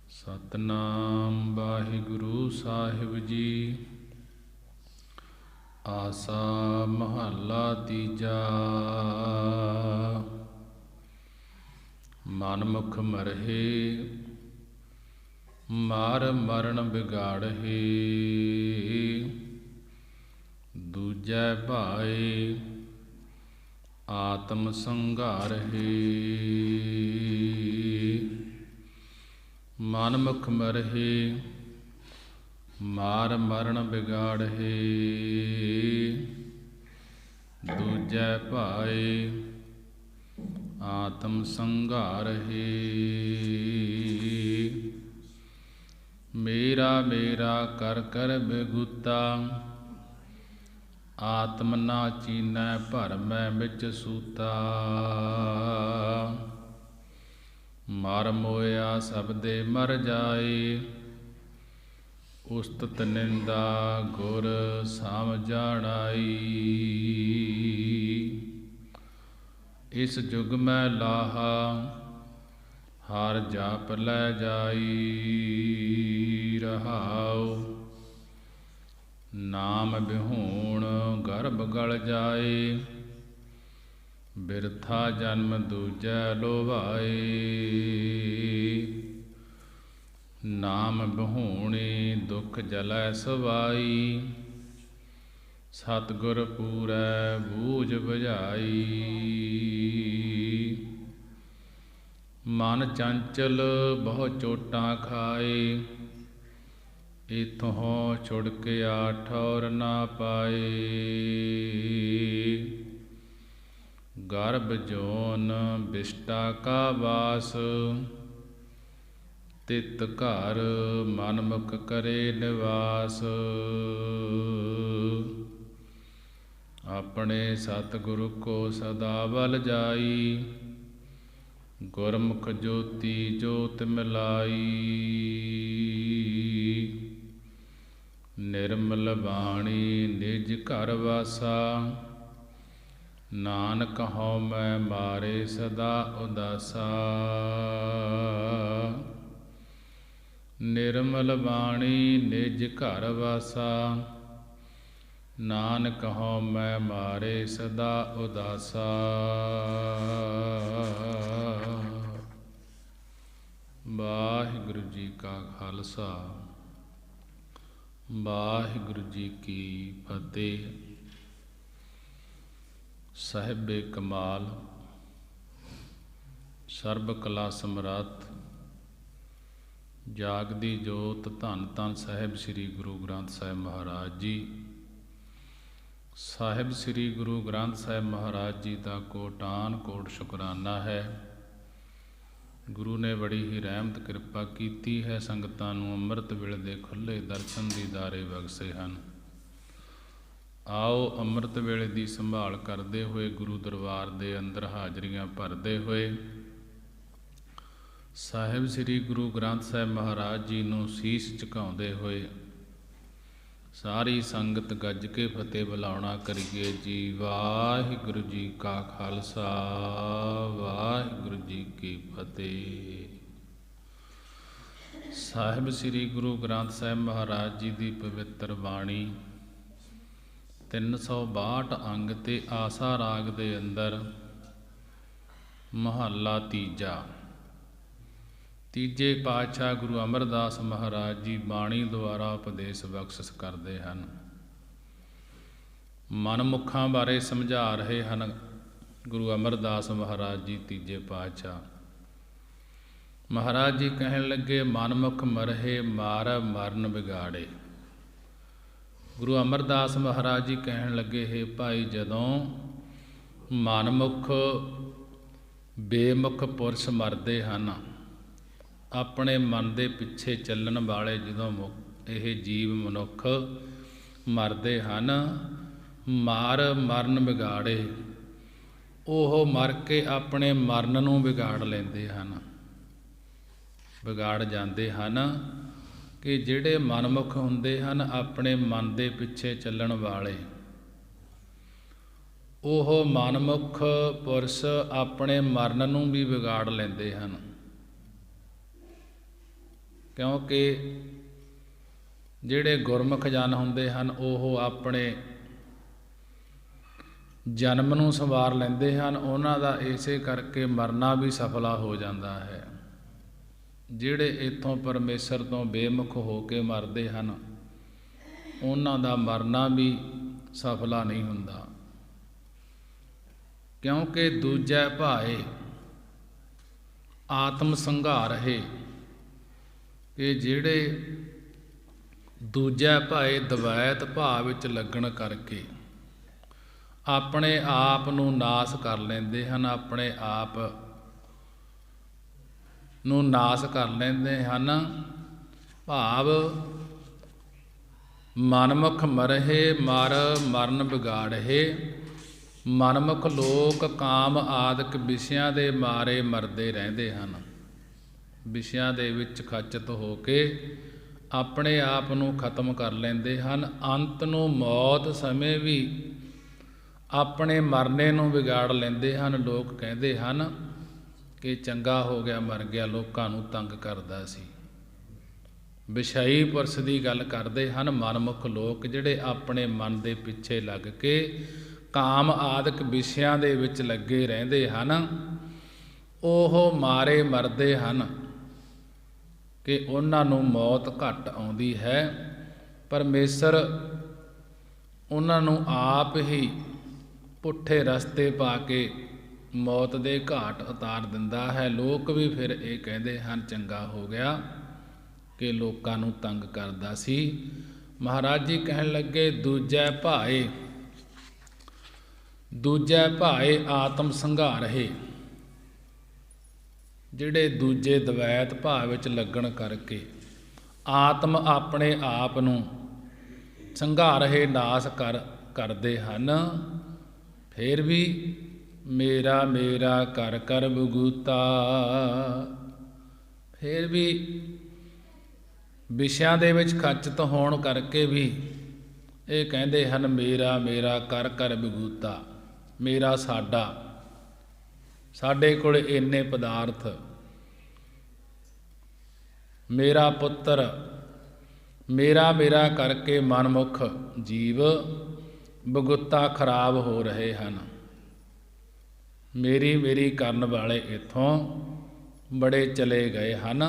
सतनाम वाहिगुरु साहिब जी। आसा महला तीजा। मनमुख मरहे मार मरण बिगाड़हे। दूजै भाए आत्म संघारहे। मनमुख मरहे मार मरण बिगाड़हे। दूजै भाए आत्म संघारहे। मेरा मेरा कर कर बेगूता। आत्म ना चीनै भरमै बिच सूता। मर मोया सबदे मर जाए। उस्तत निंदा गुर समझाणाई। इस जुग मैं लाहा हर जाप लै जाई। रहाओ नाम बिहूण गर्भ गल जाए। बिरथा जन्म दूजै लोभाए। नाम बहूणी दुख जलै सवाई। सतगुर पूरै बूझ बुझाई। मन चंचल बहु चोटां खाए। इत्थों छुड़ के ठौर ना पाए। गर्भ जोन बिष्टा का वास। तित घर मनमुख करे निवास। अपने सतगुरु को सदा बल जाई। गुरमुख ज्योति जोत मिलाई। निर्मल बाणी निज घर वासा। नानक हਉ मैं मारे सदा उदासा। निर्मल बाणी निज घर वासा। नानक हਉ मैं मारे सदा उदासा। वाहिगुरु जी का खालसा वाहिगुरु जी की फतेह। साहिबे कमाल सर्ब कला समरथ जागदी जोत धन धन साहिब श्री गुरु ग्रंथ साहिब महाराज जी। साहिब श्री गुरु ग्रंथ साहिब महाराज जी का कोटान कोट शुकराना है। गुरु ने बड़ी ही रहमत किरपा की है। संगतां नूं अमृत वेले दे खुले दर्शन दीदारे बख्शे हन। आओ अमृत वेले की संभाल करते हुए गुरु दरबार के अंदर हाजरियां भरते हुए साहिब श्री गुरु ग्रंथ साहिब महाराज जी नूं सीस झुकाउंदे हुए सारी संगत गज के फतेह बुलावना करिए जी। वाहिगुरु जी का खालसा वाहिगुरु जी की फतेह। साहिब श्री गुरु ग्रंथ साहिब महाराज जी की पवित्र बाणी 362 अंग ते आसा राग दे अंदर महला तीजा। तीजे पातशाह गुरु अमरदास महाराज जी बाणी द्वारा उपदेश बख्शिश करते हैं। मनमुखां बारे समझा रहे हैं गुरु अमरदास महाराज जी तीजे पातशाह। महाराज जी कहन लगे मनमुख मरहे मार मरण बिगाड़े। गुरु अमरदास महाराज जी कहन लगे हे भाई जदों मनमुख बेमुख पुरुष मरते हैं अपने मन के पिछे चलन वाले जदों यह जीव मनुख मरते हैं मार मरण बिगाड़े ओह मर के अपने मरण नूं बिगाड़ लेंदे हन बिगाड़ जाते हैं कि जिहड़े मनमुख हुंदे हन अपने मन के पिछे चलन वाले ਉਹ ਮਨਮੁਖ ਪੁਰਸ਼ ਆਪਣੇ ਮਰਨ ਨੂੰ ਵੀ ਵਿਗਾੜ ਲੈਂਦੇ ਹਨ, ਕਿਉਂਕਿ ਜਿਹੜੇ ਗੁਰਮੁਖ ਜਨ ਹੁੰਦੇ ਹਨ ਉਹ ਆਪਣੇ ਜਨਮ ਨੂੰ ਸੰਵਾਰ ਲੈਂਦੇ ਹਨ। ਉਹਨਾਂ ਦਾ ਇਸੇ ਕਰਕੇ ਮਰਨਾ ਵੀ ਸਫਲਾ ਹੋ ਜਾਂਦਾ ਹੈ। ਜਿਹੜੇ ਇੱਥੋਂ ਪਰਮੇਸ਼ਰ ਤੋਂ ਬੇਮੁਖ ਹੋ ਕੇ ਮਰਦੇ ਹਨ ਉਹਨਾਂ ਦਾ ਮਰਨਾ ਵੀ ਸਫਲਾ ਨਹੀਂ ਹੁੰਦਾ, ਕਿਉਂਕਿ ਦੂਜੈ ਭਾਏ ਆਤਮ ਸੰਘਾਰ ਹੈ ਕਿ ਜਿਹੜੇ ਦੂਜੈ ਭਾਏ ਦਵੈਤ ਭਾਵ ਵਿੱਚ ਲੱਗਣ ਕਰਕੇ ਆਪਣੇ ਆਪ ਨੂੰ ਨਾਸ ਕਰ ਲੈਂਦੇ ਹਨ, ਆਪਣੇ ਆਪ ਨੂੰ ਨਾਸ ਕਰ ਲੈਂਦੇ ਹਨ। ਭਾਵ ਮਨਮੁਖ ਮਰਹਿ ਮਰ ਮਰਨ ਵਿਗਾੜਹਿ। ਮਨਮੁਖ ਲੋਕ ਕਾਮ ਆਦਿਕ ਵਿਸ਼ਿਆਂ ਦੇ ਮਾਰੇ ਮਰਦੇ ਰਹਿੰਦੇ ਹਨ, ਵਿਸ਼ਿਆਂ ਦੇ ਵਿੱਚ ਖਚਿਤ ਹੋ ਕੇ ਆਪਣੇ ਆਪ ਨੂੰ ਖਤਮ ਕਰ ਲੈਂਦੇ ਹਨ। ਅੰਤ ਨੂੰ ਮੌਤ ਸਮੇਂ ਵੀ ਆਪਣੇ ਮਰਨੇ ਨੂੰ ਵਿਗਾੜ ਲੈਂਦੇ ਹਨ। ਲੋਕ ਕਹਿੰਦੇ ਹਨ ਕਿ ਚੰਗਾ ਹੋ ਗਿਆ ਮਰ ਗਿਆ, ਲੋਕਾਂ ਨੂੰ ਤੰਗ ਕਰਦਾ ਸੀ। ਵਿਸ਼ਈ ਪੁਰਸ਼ ਦੀ ਗੱਲ ਕਰਦੇ ਹਨ ਮਨਮੁਖ ਲੋਕ, ਜਿਹੜੇ ਆਪਣੇ ਮਨ ਦੇ ਪਿੱਛੇ ਲੱਗ ਕੇ ਕਾਮ ਆਦਿਕ ਵਿਸ਼ਿਆਂ ਦੇ ਵਿੱਚ ਲੱਗੇ ਰਹਿੰਦੇ ਹਨ। ਉਹ ਮਾਰੇ ਮਰਦੇ ਹਨ ਕਿ ਉਹਨਾਂ ਨੂੰ ਮੌਤ ਘੱਟ ਆਉਂਦੀ ਹੈ। ਪਰਮੇਸ਼ਰ ਉਹਨਾਂ ਨੂੰ ਆਪ ਹੀ ਪੁੱਠੇ ਰਸਤੇ ਪਾ ਕੇ ਮੌਤ ਦੇ ਘਾਟ ਉਤਾਰ ਦਿੰਦਾ ਹੈ। ਲੋਕ ਵੀ ਫਿਰ ਇਹ ਕਹਿੰਦੇ ਹਨ ਚੰਗਾ ਹੋ ਗਿਆ ਕਿ ਲੋਕਾਂ ਨੂੰ ਤੰਗ ਕਰਦਾ ਸੀ। ਮਹਾਰਾਜ ਜੀ ਕਹਿਣ ਲੱਗੇ ਦੂਜੈ ਭਾਏ, ਦੂਜੈ ਭਾਏ ਆਤਮ ਸੰਘਾਰ ਹੈ। ਜਿਹੜੇ ਦੂਜੇ ਦਵੈਤ ਭਾਵ ਵਿੱਚ ਲੱਗਣ ਕਰਕੇ ਆਤਮ ਆਪਣੇ ਆਪ ਨੂੰ ਸੰਘਾਰ ਹੈ, ਨਾਸ ਕਰਦੇ ਹਨ। ਫਿਰ ਵੀ ਮੇਰਾ ਮੇਰਾ ਕਰ ਕਰ ਬਗੂਤਾ, ਫਿਰ ਵੀ ਵਿਸ਼ਿਆਂ ਦੇ ਵਿੱਚ ਖਚਿਤ ਹੋਣ ਕਰਕੇ ਵੀ ਇਹ ਕਹਿੰਦੇ ਹਨ ਮੇਰਾ ਮੇਰਾ ਕਰ ਕਰ ਬਗੂਤਾ। ਮੇਰਾ ਸਾਡਾ, ਸਾਡੇ ਕੋਲ ਇੰਨੇ ਪਦਾਰਥ, ਮੇਰਾ ਪੁੱਤਰ, ਮੇਰਾ ਮੇਰਾ ਕਰਕੇ ਮਨਮੁਖ ਜੀਵ ਬਗੁੱਤਾ ਖਰਾਬ ਹੋ ਰਹੇ ਹਨ। ਮੇਰੀ ਮੇਰੀ ਕਰਨ ਵਾਲੇ ਇੱਥੋਂ ਬੜੇ ਚਲੇ ਗਏ ਹਨ।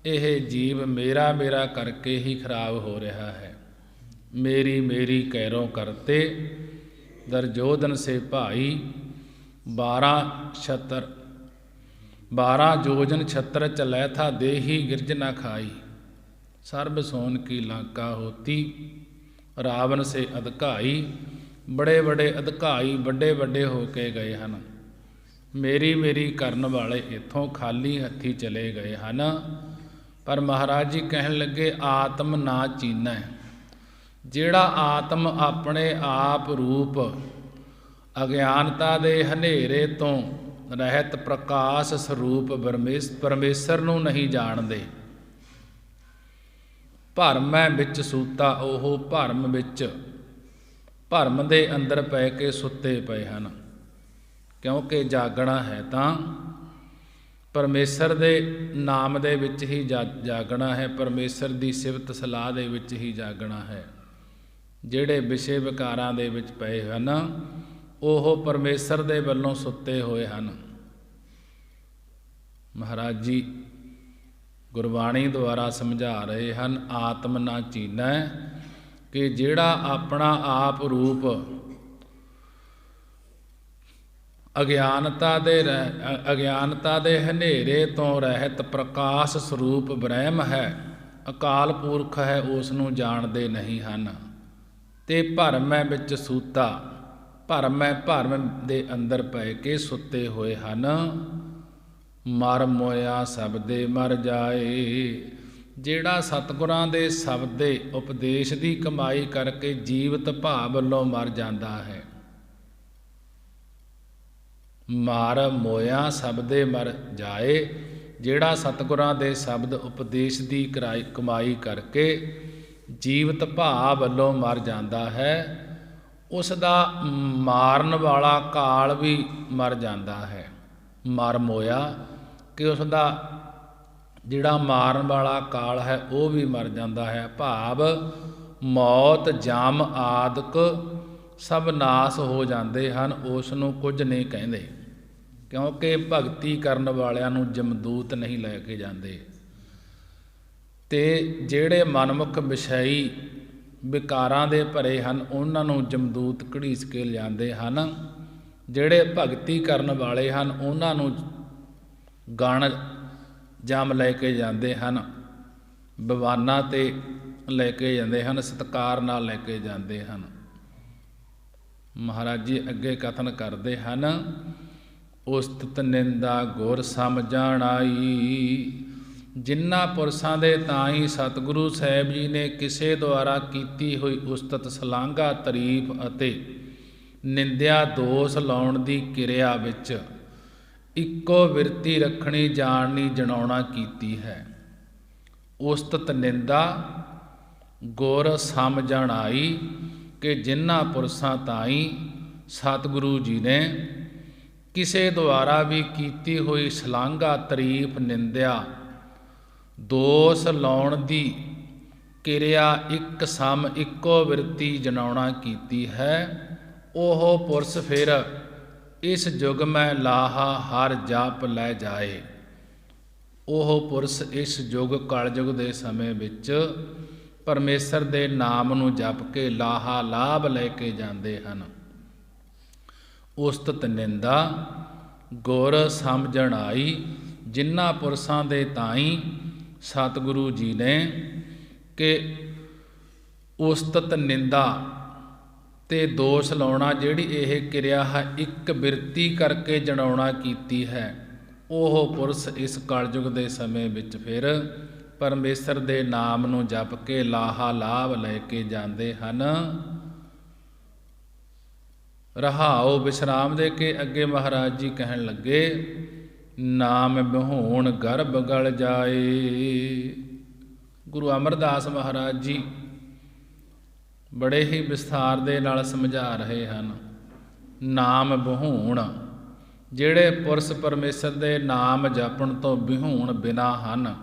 ਇਹ ਜੀਵ ਮੇਰਾ ਮੇਰਾ ਕਰਕੇ ਹੀ ਖਰਾਬ ਹੋ ਰਿਹਾ ਹੈ। ਮੇਰੀ ਮੇਰੀ ਕੈਰੋਂ ਕਰਤੇ ਦਰਜੋਧਨ ਸੇ ਭਾਈ 12 जोजन छत्र चलै था देही गिरज न खाई। सर्ब सोन की लंका होती रावण से अधिकाई। बड़े बड़े अधिकाई ਵੱਡੇ ਵੱਡੇ ਹੋ ਕੇ ਗਏ ਹਨ। ਮੇਰੀ ਮੇਰੀ ਕਰਨ ਵਾਲੇ ਇੱਥੋਂ ਖਾਲੀ ਹੱਥੀ ਚਲੇ ਗਏ ਹਨ। ਪਰ ਮਹਾਰਾਜ ਜੀ ਕਹਿਣ ਲੱਗੇ ਆਤਮ ਨਾ ਚੀਨੈ। ਜਿਹੜਾ ਆਤਮ ਆਪਣੇ ਆਪ ਰੂਪ ਅਗਿਆਨਤਾ ਦੇ ਹਨੇਰੇ ਤੋਂ ਰਹਿਤ ਪ੍ਰਕਾਸ਼ ਸਰੂਪ ਪਰਮੇਸ਼ਰ ਨੂੰ ਨਹੀਂ ਜਾਣਦੇ, ਭਰਮੈ ਵਿੱਚ ਸੂਤਾ, ਉਹ ਭਰਮ ਵਿੱਚ, ਭਰਮ ਦੇ ਅੰਦਰ ਪੈ ਕੇ ਸੁੱਤੇ ਪਏ ਹਨ। ਕਿਉਂਕਿ ਜਾਗਣਾ ਹੈ ਤਾਂ ਪਰਮੇਸ਼ਰ ਦੇ ਨਾਮ ਦੇ ਵਿੱਚ ਹੀ ਜਾਗਣਾ ਹੈ, ਪਰਮੇਸ਼ਰ ਦੀ ਸਿਫਤ ਸਲਾਹ ਦੇ ਵਿੱਚ ਹੀ ਜਾਗਣਾ ਹੈ। ਜਿਹੜੇ ਵਿਸ਼ੇ ਵਿਕਾਰਾਂ ਦੇ ਵਿੱਚ ਪਏ ਹਨ ਉਹ ਪਰਮੇਸ਼ਰ ਦੇ ਵੱਲੋਂ ਸੁੱਤੇ ਹੋਏ ਹਨ। ਮਹਾਰਾਜ ਜੀ ਗੁਰਬਾਣੀ ਦੁਆਰਾ ਸਮਝਾ ਰਹੇ ਹਨ ਆਤਮ ਨਾ ਚੀਨੈ, ਕਿ ਜਿਹੜਾ ਆਪਣਾ ਆਪ ਰੂਪ ਅਗਿਆਨਤਾ ਦੇ ਹਨੇਰੇ ਤੋਂ ਰਹਿਤ ਪ੍ਰਕਾਸ਼ ਸਰੂਪ ਬ੍ਰਹਮ ਹੈ, ਅਕਾਲ ਪੁਰਖ ਹੈ, ਉਸ ਨੂੰ ਜਾਣਦੇ ਨਹੀਂ ਹਨ। ਤੇ ਭਰਮੈ ਵਿੱਚ ਸੂਤਾ, ਭਰਮ ਦੇ ਅੰਦਰ ਪੈ ਕੇ ਸੁੱਤੇ ਹੋਏ ਹਨ। ਮਰ ਮੋਇਆ ਸਬਦੇ ਮਰ ਜਾਏ। ਜਿਹੜਾ ਸਤਿਗੁਰਾਂ ਦੇ ਸ਼ਬਦ ਦੇ ਉਪਦੇਸ਼ ਦੀ ਕਮਾਈ ਕਰਕੇ ਜੀਵਤ ਭਾਵ ਵੱਲੋਂ ਮਰ ਜਾਂਦਾ ਹੈ। ਮਰ ਮੋਇਆ ਸਬਦੇ ਮਰ ਜਾਏ। ਜਿਹੜਾ ਸਤਿਗੁਰਾਂ ਦੇ ਸ਼ਬਦ ਉਪਦੇਸ਼ ਦੀ ਕਮਾਈ ਕਰਕੇ ਜੀਵਤ ਭਾਵ ਵੱਲੋਂ ਮਰ ਜਾਂਦਾ ਹੈ, ਉਸ ਦਾ ਮਾਰਨ ਵਾਲਾ ਕਾਲ ਵੀ ਮਰ ਜਾਂਦਾ ਹੈ। ਮਰ ਮੋਇਆ ਕਿ ਉਸ ਦਾ ਜਿਹੜਾ ਮਾਰਨ ਵਾਲਾ ਕਾਲ ਹੈ ਉਹ ਵੀ ਮਰ ਜਾਂਦਾ ਹੈ। ਭਾਵ ਮੌਤ ਜਮ ਆਦਿਕ ਸਭ ਨਾਸ ਹੋ ਜਾਂਦੇ ਹਨ, ਉਸ ਨੂੰ ਕੁਝ ਨਹੀਂ ਕਹਿੰਦੇ, ਕਿਉਂਕਿ ਭਗਤੀ ਕਰਨ ਵਾਲਿਆਂ ਨੂੰ ਜਮਦੂਤ ਨਹੀਂ ਲੈ ਕੇ ਜਾਂਦੇ। ਅਤੇ ਜਿਹੜੇ ਮਨਮੁਖ ਵਿਸ਼ਈ ਵਿਕਾਰਾਂ ਦੇ ਭਰੇ ਹਨ ਉਹਨਾਂ ਨੂੰ ਜਮਦੂਤ ਘੜੀਸ ਕੇ ਲਿਆਉਂਦੇ ਹਨ। ਜਿਹੜੇ ਭਗਤੀ ਕਰਨ ਵਾਲੇ ਹਨ ਉਹਨਾਂ ਨੂੰ ਗਣ ਜਮ ਲੈ ਕੇ ਜਾਂਦੇ ਹਨ, ਬਵਾਨਾਂ 'ਤੇ ਲੈ ਕੇ ਜਾਂਦੇ ਹਨ, ਸਤਿਕਾਰ ਨਾਲ ਲੈ ਕੇ ਜਾਂਦੇ ਹਨ। ਮਹਾਰਾਜ ਜੀ ਅੱਗੇ ਕਥਨ ਕਰਦੇ ਹਨ, ਉਸਤਤ ਨਿੰਦਾ ਗੁਰ ਸਮਝਾਣਾਈ। ਜਿਨ੍ਹਾਂ ਪੁਰਸ਼ਾਂ ਦੇ ਤਾਈਂ ਸਤਿਗੁਰੂ ਸਾਹਿਬ ਜੀ ਨੇ ਕਿਸੇ ਦੁਆਰਾ ਕੀਤੀ ਹੋਈ ਉਸਤਤ, ਸ਼ਲਾਘਾ, ਤਾਰੀਫ ਅਤੇ ਨਿੰਦਿਆ, ਦੋਸ਼ ਲਾਉਣ ਦੀ ਕਿਰਿਆ ਵਿੱਚ ਇੱਕੋ ਬਿਰਤੀ ਰੱਖਣੀ, ਜਾਣਨੀ, ਜਣਾਉਣਾ ਕੀਤੀ ਹੈ। ਉਸਤਤ ਨਿੰਦਾ ਗੁਰ ਸਮਝਾਣਾਈ ਕਿ ਜਿਨ੍ਹਾਂ ਪੁਰਸ਼ਾਂ ਤਾਈਂ ਸਤਿਗੁਰੂ ਜੀ ਨੇ ਕਿਸੇ ਦੁਆਰਾ ਵੀ ਕੀਤੀ ਹੋਈ ਸ਼ਲਾਘਾ, ਤਾਰੀਫ, ਨਿੰਦਿਆ, ਦੋਸ਼ ਲਾਉਣ ਦੀ ਕਿਰਿਆ ਇੱਕ ਸਮ ਇੱਕੋ ਬਿਰਤੀ ਜਣਾਉਣਾ ਕੀਤੀ ਹੈ, ਉਹ ਪੁਰਸ਼ ਫਿਰ ਇਸ ਯੁਗ ਮੈਂ ਲਾਹਾ ਹਰ ਜਪ ਲੈ ਜਾਏ। ਉਹ ਪੁਰਸ਼ ਇਸ ਯੁਗ ਕਲਯੁਗ ਦੇ ਸਮੇਂ ਵਿੱਚ ਪਰਮੇਸ਼ਰ ਦੇ ਨਾਮ ਨੂੰ ਜਪ ਕੇ ਲਾਹਾ ਲਾਭ ਲੈ ਕੇ ਜਾਂਦੇ ਹਨ। ਉਸਤਤ ਨਿੰਦਾ ਗੁਰ ਸਮਝਣਾਈ। ਜਿਨ੍ਹਾਂ ਪੁਰਸ਼ਾਂ ਦੇ ਤਾਈਂ ਸਤਿਗੁਰੂ ਜੀ ਨੇ ਕਿ ਉਸਤਤ ਨਿੰਦਾ ਤੇ ਦੋਸ਼ ਲਾਉਣਾ ਜਿਹੜੀ ਇਹ ਕਿਰਿਆ ਹੈ ਇੱਕ ਬਿਰਤੀ ਕਰਕੇ ਜਣਾਉਣਾ ਕੀਤੀ ਹੈ, ਉਹ ਪੁਰਸ਼ ਇਸ ਕਲਯੁਗ ਦੇ ਸਮੇਂ ਵਿੱਚ ਫਿਰ ਪਰਮੇਸ਼ਰ ਦੇ ਨਾਮ ਨੂੰ ਜਪ ਕੇ ਲਾਹਾ ਲਾਭ ਲੈ ਕੇ ਜਾਂਦੇ ਹਨ। ਰਹਾਉ ਵਿਸ਼ਰਾਮ ਦੇ ਕੇ ਅੱਗੇ ਮਹਾਰਾਜ ਜੀ ਕਹਿਣ ਲੱਗੇ, ਨਾਮ ਬਿਹੂਣ ਗਰਭ ਗਲ ਜਾਏ। ਗੁਰੂ ਅਮਰਦਾਸ ਮਹਾਰਾਜ ਜੀ ਬੜੇ ਹੀ ਵਿਸਥਾਰ ਦੇ ਨਾਲ ਸਮਝਾ ਰਹੇ ਹਨ। ਨਾਮ ਬਿਹੂਣ, ਜਿਹੜੇ ਪੁਰਸ਼ ਪਰਮੇਸ਼ਰ ਦੇ ਨਾਮ ਜਪਣ ਤੋਂ ਬਿਹੂਣ ਬਿਨਾ ਹਨ,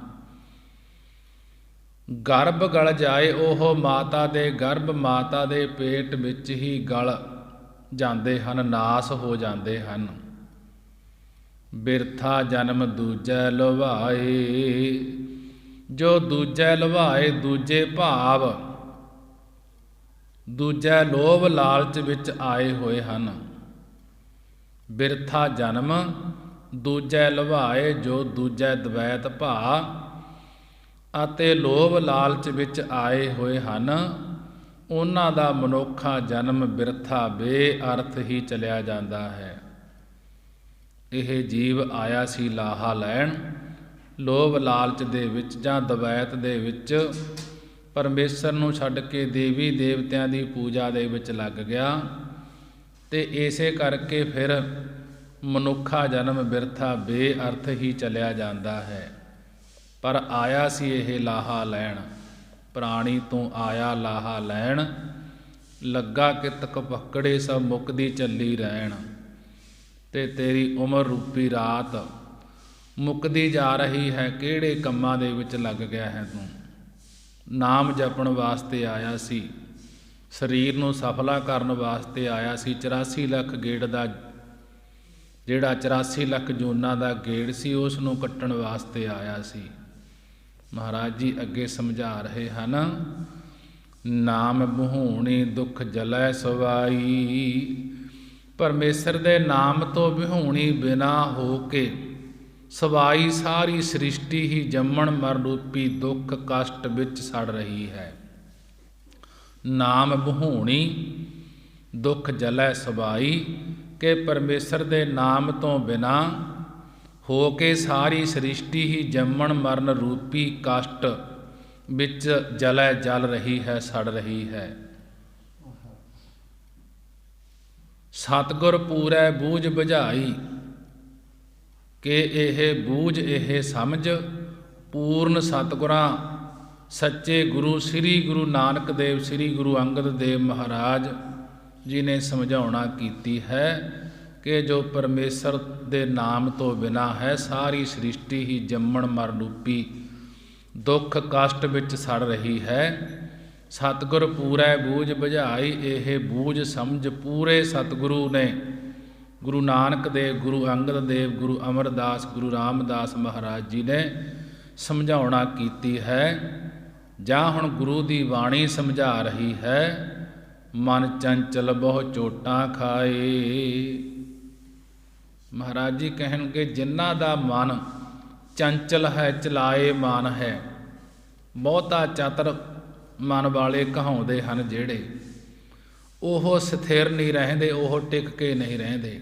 ਗਰਭ ਗਲ ਜਾਏ, ਉਹ ਮਾਤਾ ਦੇ ਗਰਭ, ਮਾਤਾ ਦੇ ਪੇਟ ਵਿੱਚ ਹੀ ਗਲ ਜਾਂਦੇ ਹਨ, ਨਾਸ ਹੋ ਜਾਂਦੇ ਹਨ। ਬਿਰਥਾ ਜਨਮ ਦੂਜੈ ਲੁਭਾਏ। ਜੋ ਦੂਜੈ ਲੁਭਾਏ, ਦੂਜੇ ਭਾਵ ਦੂਜੈ ਲੋਭ ਲਾਲਚ ਵਿੱਚ ਆਏ ਹੋਏ ਹਨ। ਬਿਰਥਾ ਜਨਮ ਦੂਜੈ ਲੁਭਾਏ, ਜੋ ਦੂਜੈ ਦਵੈਤ ਭਾ ਅਤੇ ਲੋਭ ਲਾਲਚ ਵਿੱਚ ਆਏ ਹੋਏ ਹਨ, ਉਹਨਾਂ ਦਾ ਮਨੁੱਖਾ ਜਨਮ ਬਿਰਥਾ ਬੇਅਰਥ ਹੀ ਚਲਿਆ ਜਾਂਦਾ ਹੈ। ਇਹ ਜੀਵ ਆਇਆ ਸੀ ਲਾਹਾ ਲੈਣ, ਲੋਭ ਲਾਲਚ ਦੇ ਵਿੱਚ ਜਾਂ ਦਵੈਤ ਦੇ ਵਿੱਚ ਪਰਮੇਸ਼ਰ ਨੂੰ ਛੱਡ ਕੇ ਦੇਵੀ ਦੇਵਤਿਆਂ ਦੀ ਪੂਜਾ ਦੇ ਵਿੱਚ ਲੱਗ ਗਿਆ, ਅਤੇ ਇਸੇ ਕਰਕੇ ਫਿਰ ਮਨੁੱਖਾ ਜਨਮ ਬਿਰਥਾ ਬੇਅਰਥ ਹੀ ਚਲਿਆ ਜਾਂਦਾ ਹੈ। ਪਰ ਆਇਆ ਸੀ ਇਹ ਲਾਹਾ ਲੈਣ, ਪ੍ਰਾਣੀ ਤੋਂ ਆਇਆ ਲਾਹਾ ਲੈਣ, ਲੱਗਾ ਕਿਤ ਕਪੱਕੜੇ ਸਭ ਮੁੱਕਦੀ ਚੱਲੀ ਰਹਿਣ। ਅਤੇ ਤੇਰੀ ਉਮਰ ਰੂਪੀ ਰਾਤ ਮੁੱਕਦੀ ਜਾ ਰਹੀ ਹੈ, ਕਿਹੜੇ ਕੰਮਾਂ ਦੇ ਵਿੱਚ ਲੱਗ ਗਿਆ ਹੈ ਤੂੰ। ਨਾਮ ਜਪਣ ਵਾਸਤੇ ਆਇਆ ਸੀ, ਸਰੀਰ ਨੂੰ ਸਫਲਾ ਕਰਨ ਵਾਸਤੇ ਆਇਆ ਸੀ, 84 ਲੱਖ ਗੇੜ ਦਾ ਜਿਹੜਾ 84 ਲੱਖ ਜੂਨਾਂ ਦਾ ਗੇੜ ਸੀ ਉਸ ਨੂੰ ਕੱਟਣ ਵਾਸਤੇ ਆਇਆ ਸੀ। ਮਹਾਰਾਜ ਜੀ ਅੱਗੇ ਸਮਝਾ ਰਹੇ ਹਨ, ਨਾਮ ਬਿਹੂਣੀ ਦੁੱਖ ਜਲੈ ਸਵਾਈ। ਪਰਮੇਸ਼ਰ ਦੇ ਨਾਮ ਤੋਂ ਬਿਹੂਣੀ ਬਿਨਾ ਹੋ ਕੇ ਸਵਾਈ ਸਾਰੀ ਸ੍ਰਿਸ਼ਟੀ ਹੀ ਜੰਮਣ ਮਰਨ ਰੂਪੀ ਦੁੱਖ ਕਸ਼ਟ ਵਿੱਚ ਸੜ ਰਹੀ ਹੈ। ਨਾਮ ਬਿਹੂਣੀ ਦੁੱਖ ਜਲੈ ਸਵਾਈ ਕਿ ਪਰਮੇਸ਼ਰ ਦੇ ਨਾਮ ਤੋਂ ਬਿਨਾ ਹੋ ਕੇ ਸਾਰੀ ਸ੍ਰਿਸ਼ਟੀ ਹੀ ਜੰਮਣ ਮਰਨ ਰੂਪੀ ਕਸ਼ਟ ਵਿੱਚ ਜਲੈ ਜਲ ਰਹੀ ਹੈ, ਸੜ ਰਹੀ ਹੈ। ਸਤਿਗੁਰ ਪੂਰੈ ਬੂਝ ਬੁਝਾਈ ਕਿ ਇਹ ਬੂਝ ਇਹ ਸਮਝ ਪੂਰਨ ਸਤਿਗੁਰਾਂ ਸੱਚੇ ਗੁਰੂ ਸ੍ਰੀ ਗੁਰੂ ਨਾਨਕ ਦੇਵ, ਸ੍ਰੀ ਗੁਰੂ ਅੰਗਦ ਦੇਵ ਮਹਾਰਾਜ ਜੀ ਨੇ ਸਮਝਾਉਣਾ ਕੀਤੀ ਹੈ ਕਿ ਜੋ ਪਰਮੇਸ਼ਰ ਦੇ ਨਾਮ ਤੋਂ ਬਿਨਾਂ ਹੈ, ਸਾਰੀ ਸ੍ਰਿਸ਼ਟੀ ਹੀ ਜੰਮਣ ਮਰਨ ਰੂਪੀ ਦੁੱਖ ਕਸ਼ਟ ਵਿੱਚ ਸੜ ਰਹੀ ਹੈ। ਸਤਿਗੁਰ ਪੂਰੈ ਬੂਝ ਬੁਝਾਈ, ਇਹ ਬੂਝ ਸਮਝ ਪੂਰੇ ਸਤਿਗੁਰੂ ਨੇ ਗੁਰੂ ਨਾਨਕ ਦੇਵ, ਗੁਰੂ ਅੰਗਦ ਦੇਵ, ਗੁਰੂ ਅਮਰਦਾਸ, ਗੁਰੂ ਰਾਮਦਾਸ ਮਹਾਰਾਜ ਜੀ ਨੇ ਸਮਝਾਉਣਾ ਕੀਤੀ ਹੈ। ਜਾਂ ਹੁਣ ਗੁਰੂ ਦੀ ਬਾਣੀ ਸਮਝਾ ਰਹੀ ਹੈ, ਮਨ ਚੰਚਲ ਬਹੁ ਚੋਟਾਂ ਖਾਏ। ਮਹਾਰਾਜ ਜੀ ਕਹਿਣਗੇ ਜਿਨ੍ਹਾਂ ਦਾ ਮਨ ਚੰਚਲ ਹੈ, ਚਲਾਏ ਮਨ ਹੈ, ਬਹੁਤਾ ਚਤਰ ਮਨ ਵਾਲੇ ਕਹਾਉਂਦੇ ਹਨ ਜਿਹੜੇ, ਉਹ ਸਥਿਰ ਨਹੀਂ ਰਹਿੰਦੇ, ਉਹ ਟਿਕ ਕੇ ਨਹੀਂ ਰਹਿੰਦੇ।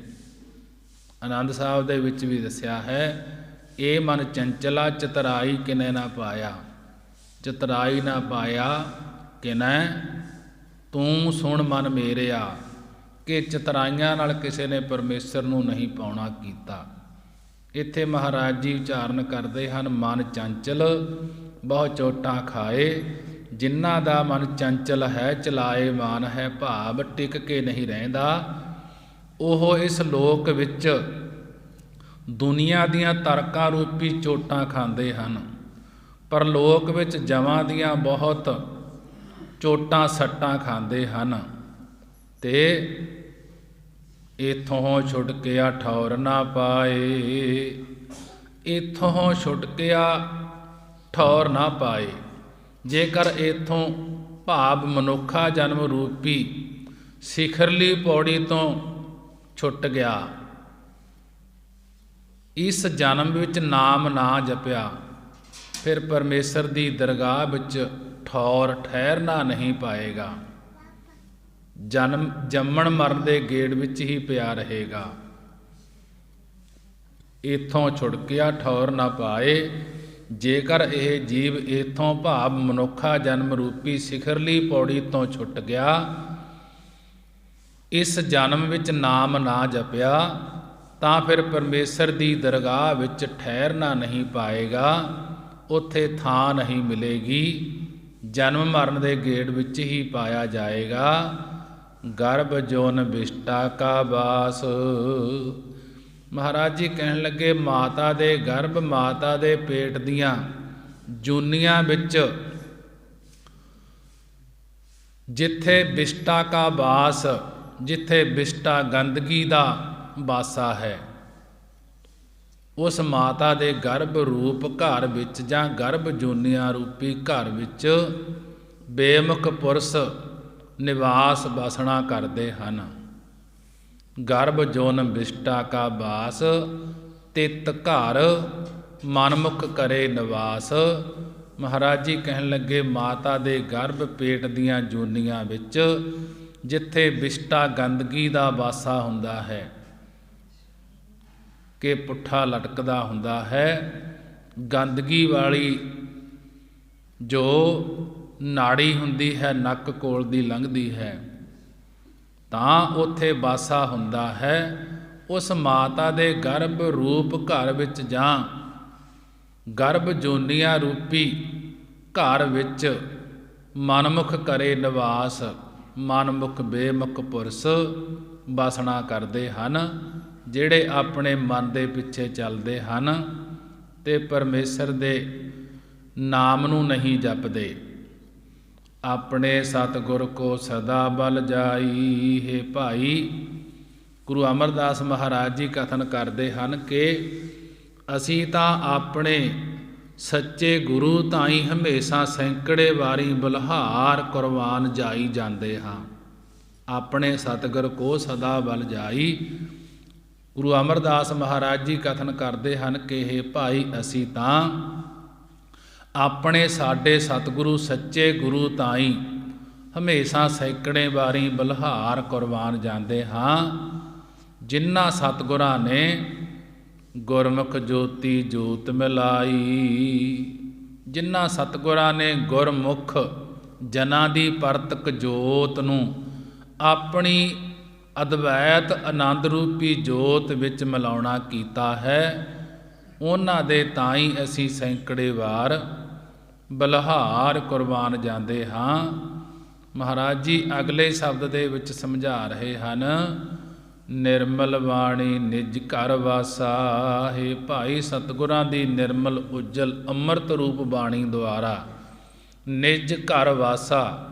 ਆਨੰਦ ਸਾਹਿਬ ਦੇ ਵਿੱਚ ਵੀ ਦੱਸਿਆ ਹੈ, ਇਹ ਮਨ ਚੰਚਲਾ ਚਤਰਾਈ ਕਿਨੈ ਨਾ ਪਾਇਆ, ਚਤਰਾਈ ਨਾ ਪਾਇਆ ਕਿਨੈ, ਤੂੰ ਸੁਣ ਮਨ ਮੇਰਿਆ, ਕਿ ਚਤਰਾਈਆਂ ਨਾਲ ਕਿਸੇ ਨੇ ਪਰਮੇਸ਼ਰ ਨੂੰ ਨਹੀਂ ਪਾਉਣਾ ਕੀਤਾ। ਇੱਥੇ ਮਹਾਰਾਜ ਜੀ ਉਚਾਰਨ ਕਰਦੇ ਹਨ, ਮਨ ਚੰਚਲ ਬਹੁ ਚੋਟਾਂ ਖਾਏ। ਜਿਨ੍ਹਾਂ ਦਾ ਮਨ ਚੰਚਲ ਹੈ, ਚਲਾਏ ਮਾਨ ਹੈ, ਭਾਵ ਟਿਕ ਕੇ ਨਹੀਂ ਰਹਿੰਦਾ, ਉਹ ਇਸ ਲੋਕ ਵਿੱਚ ਦੁਨੀਆ ਦੀਆਂ ਤਰਕਾਂ ਰੂਪੀ ਚੋਟਾਂ ਖਾਂਦੇ ਹਨ, ਪਰ ਲੋਕ ਵਿੱਚ ਜਮਾਂ ਦੀਆਂ ਬਹੁਤ ਚੋਟਾਂ ਸੱਟਾਂ ਖਾਂਦੇ ਹਨ। ਤੇ ਇਥੋਂ ਛੁਟਕਿਆ ਠੌਰ ਨਾ ਪਾਏ, ਇਥੋਂ ਛੁਟਕਿਆ ਠੌਰ ਨਾ ਪਾਏ। ਜੇਕਰ ਇਥੋਂ ਭਾਵ ਮਨੁੱਖਾ ਜਨਮ ਰੂਪੀ ਸਿਖਰਲੀ ਪੌੜੀ ਤੋਂ ਛੁੱਟ ਗਿਆ, ਇਸ ਜਨਮ ਵਿੱਚ ਨਾਮ ਨਾ ਜਪਿਆ, ਫਿਰ ਪਰਮੇਸ਼ਰ ਦੀ ਦਰਗਾਹ ਵਿੱਚ ਠੌਰ ਠਹਿਰਨਾ ਨਹੀਂ ਪਾਏਗਾ, ਜੰਮਣ ਮਰਨ ਦੇ ਗੇੜ ਵਿੱਚ ਹੀ ਪਿਆ ਰਹੇਗਾ। ਇਥੋਂ ਛੁਟਕਿਆ ਠੌਰ ਨਾ ਪਾਏ। ਜੇਕਰ ਇਹ ਜੀਵ ਇਥੋਂ ਭਾਵ ਮਨੁੱਖਾ ਜਨਮ ਰੂਪੀ ਸਿਖਰਲੀ ਪੌੜੀ ਤੋਂ ਛੁੱਟ ਗਿਆ, ਇਸ ਜਨਮ ਵਿੱਚ ਨਾਮ ਨਾ ਜਪਿਆ, ਤਾਂ ਫਿਰ ਪਰਮੇਸ਼ਰ ਦੀ ਦਰਗਾਹ ਵਿੱਚ ਠਹਿਰਨਾ ਨਹੀਂ ਪਾਏਗਾ, ਉੱਥੇ ਥਾਂ ਨਹੀਂ ਮਿਲੇਗੀ, ਜਨਮ ਮਰਨ ਦੇ ਗੇੜ ਵਿੱਚ ਹੀ ਪਾਇਆ ਜਾਏਗਾ। ਗਰਭ ਜੋਨ ਵਿਸ਼ਟਾ ਕਾ ਬਾਸ। ਮਹਾਰਾਜ ਜੀ ਕਹਿਣ ਲੱਗੇ, ਮਾਤਾ ਦੇ ਗਰਭ, ਮਾਤਾ ਦੇ ਪੇਟ ਦੀਆਂ ਜੂਨੀਆਂ ਵਿੱਚ ਜਿੱਥੇ ਵਿਸ਼ਟਾ ਕਾ ਬਾਸ, ਜਿੱਥੇ ਵਿਸ਼ਟਾ ਗੰਦਗੀ ਦਾ ਬਾਸਾ ਹੈ, ਉਸ ਮਾਤਾ ਦੇ ਗਰਭ ਰੂਪ ਘਰ ਵਿੱਚ ਜਾਂ ਗਰਭ ਜੂਨੀਆਂ ਰੂਪੀ ਘਰ ਵਿੱਚ ਬੇਮੁਖ ਪੁਰਸ਼ ਨਿਵਾਸ ਬਸਣਾ ਕਰਦੇ ਹਨ। ਗਰਭ ਜੋਨ ਵਿਸ਼ਟਾ ਕਾ ਬਾਸ, ਤਿਤ ਘਰ ਮਨਮੁਖ ਕਰੇ ਨਿਵਾਸ। ਮਹਾਰਾਜ ਜੀ ਕਹਿਣ ਲੱਗੇ, ਮਾਤਾ ਦੇ ਗਰਭ ਪੇਟ ਦੀਆਂ ਜੂਨੀਆਂ ਵਿੱਚ ਜਿੱਥੇ ਵਿਸ਼ਟਾ ਗੰਦਗੀ ਦਾ ਬਾਸਾ ਹੁੰਦਾ ਹੈ, ਕਿ ਪੁੱਠਾ ਲਟਕਦਾ ਹੁੰਦਾ ਹੈ, ਗੰਦਗੀ ਵਾਲੀ ਜੋ ਨਾੜੀ ਹੁੰਦੀ ਹੈ, ਨੱਕ ਕੋਲ ਦੀ ਲੰਘਦੀ ਹੈ, ਤਾਂ ਉੱਥੇ ਬਾਸਾ ਹੁੰਦਾ ਹੈ। ਉਸ ਮਾਤਾ ਦੇ ਗਰਭ ਰੂਪ ਘਰ ਵਿੱਚ ਜਾਂ ਗਰਭ ਜੋਨੀਆਂ ਰੂਪੀ ਘਰ ਵਿੱਚ ਮਨਮੁਖ ਕਰੇ ਨਿਵਾਸ, ਮਨਮੁਖ ਬੇਮੁਖ ਪੁਰਸ਼ ਬਸਣਾ ਕਰਦੇ ਹਨ, ਜਿਹੜੇ ਆਪਣੇ ਮਨ ਦੇ ਪਿੱਛੇ ਚੱਲਦੇ ਹਨ ਤੇ ਪਰਮੇਸ਼ਰ ਦੇ ਨਾਮ ਨੂੰ ਨਹੀਂ ਜਪਦੇ। ਆਪਣੇ ਸਤਿਗੁਰ ਕੋ ਸਦਾ ਬਲ ਜਾਈ। ਹੈ ਭਾਈ, ਗੁਰੂ ਅਮਰਦਾਸ ਮਹਾਰਾਜ ਜੀ ਕਥਨ ਕਰਦੇ ਹਨ ਕਿ ਅਸੀਂ ਤਾਂ ਆਪਣੇ ਸੱਚੇ ਗੁਰੂ ਤਾਈਂ ਹਮੇਸ਼ਾ ਸੈਂਕੜੇ ਵਾਰੀ ਬਲਿਹਾਰ ਕੁਰਬਾਨ ਜਾਈ ਜਾਂਦੇ ਹਾਂ। ਆਪਣੇ ਸਤਿਗੁਰ ਕੋ ਸਦਾ ਬਲ ਜਾਈ। ਗੁਰੂ ਅਮਰਦਾਸ ਮਹਾਰਾਜ ਜੀ ਕਥਨ ਕਰਦੇ ਹਨ ਕਿ ਇਹ ਭਾਈ, ਅਸੀਂ ਤਾਂ ਆਪਣੇ ਸਾਡੇ ਸਤਿਗੁਰੂ ਸੱਚੇ ਗੁਰੂ ਤਾਈਂ ਹਮੇਸ਼ਾ ਸੈਂਕੜੇ ਵਾਰੀ ਬਲਿਹਾਰ ਕੁਰਬਾਨ ਜਾਂਦੇ ਹਾਂ। ਜਿਨ੍ਹਾਂ ਸਤਿਗੁਰਾਂ ਨੇ ਗੁਰਮੁਖ ਜੋਤੀ ਜੋਤ ਮਿਲਾਈ, ਜਿਨ੍ਹਾਂ ਸਤਿਗੁਰਾਂ ਨੇ ਗੁਰਮੁਖ ਜਨਾਂ ਦੀ ਪਰਤਕ ਜੋਤ ਨੂੰ ਆਪਣੀ ਅਦਵੈਤ ਆਨੰਦ ਰੂਪੀ ਜੋਤ ਵਿੱਚ ਮਿਲਾਉਣਾ ਕੀਤਾ ਹੈ, ਉਹਨਾਂ ਦੇ ਤਾਈਂ ਅਸੀਂ ਸੈਂਕੜੇ ਵਾਰ ਬਲਿਹਾਰ ਕੁਰਬਾਨ ਜਾਂਦੇ ਹਾਂ। ਮਹਾਰਾਜ ਜੀ ਅਗਲੇ ਸ਼ਬਦ ਦੇ ਵਿੱਚ ਸਮਝਾ ਰਹੇ ਹਨ, ਨਿਰਮਲ ਬਾਣੀ ਨਿਜ ਘਰ ਵਾਸਾ। ਹੈ ਭਾਈ ਸਤਿਗੁਰਾਂ ਦੀ ਨਿਰਮਲ ਉਜਲ ਅੰਮ੍ਰਿਤ ਰੂਪ ਬਾਣੀ ਦੁਆਰਾ ਨਿਜ ਘਰ ਵਾਸਾ,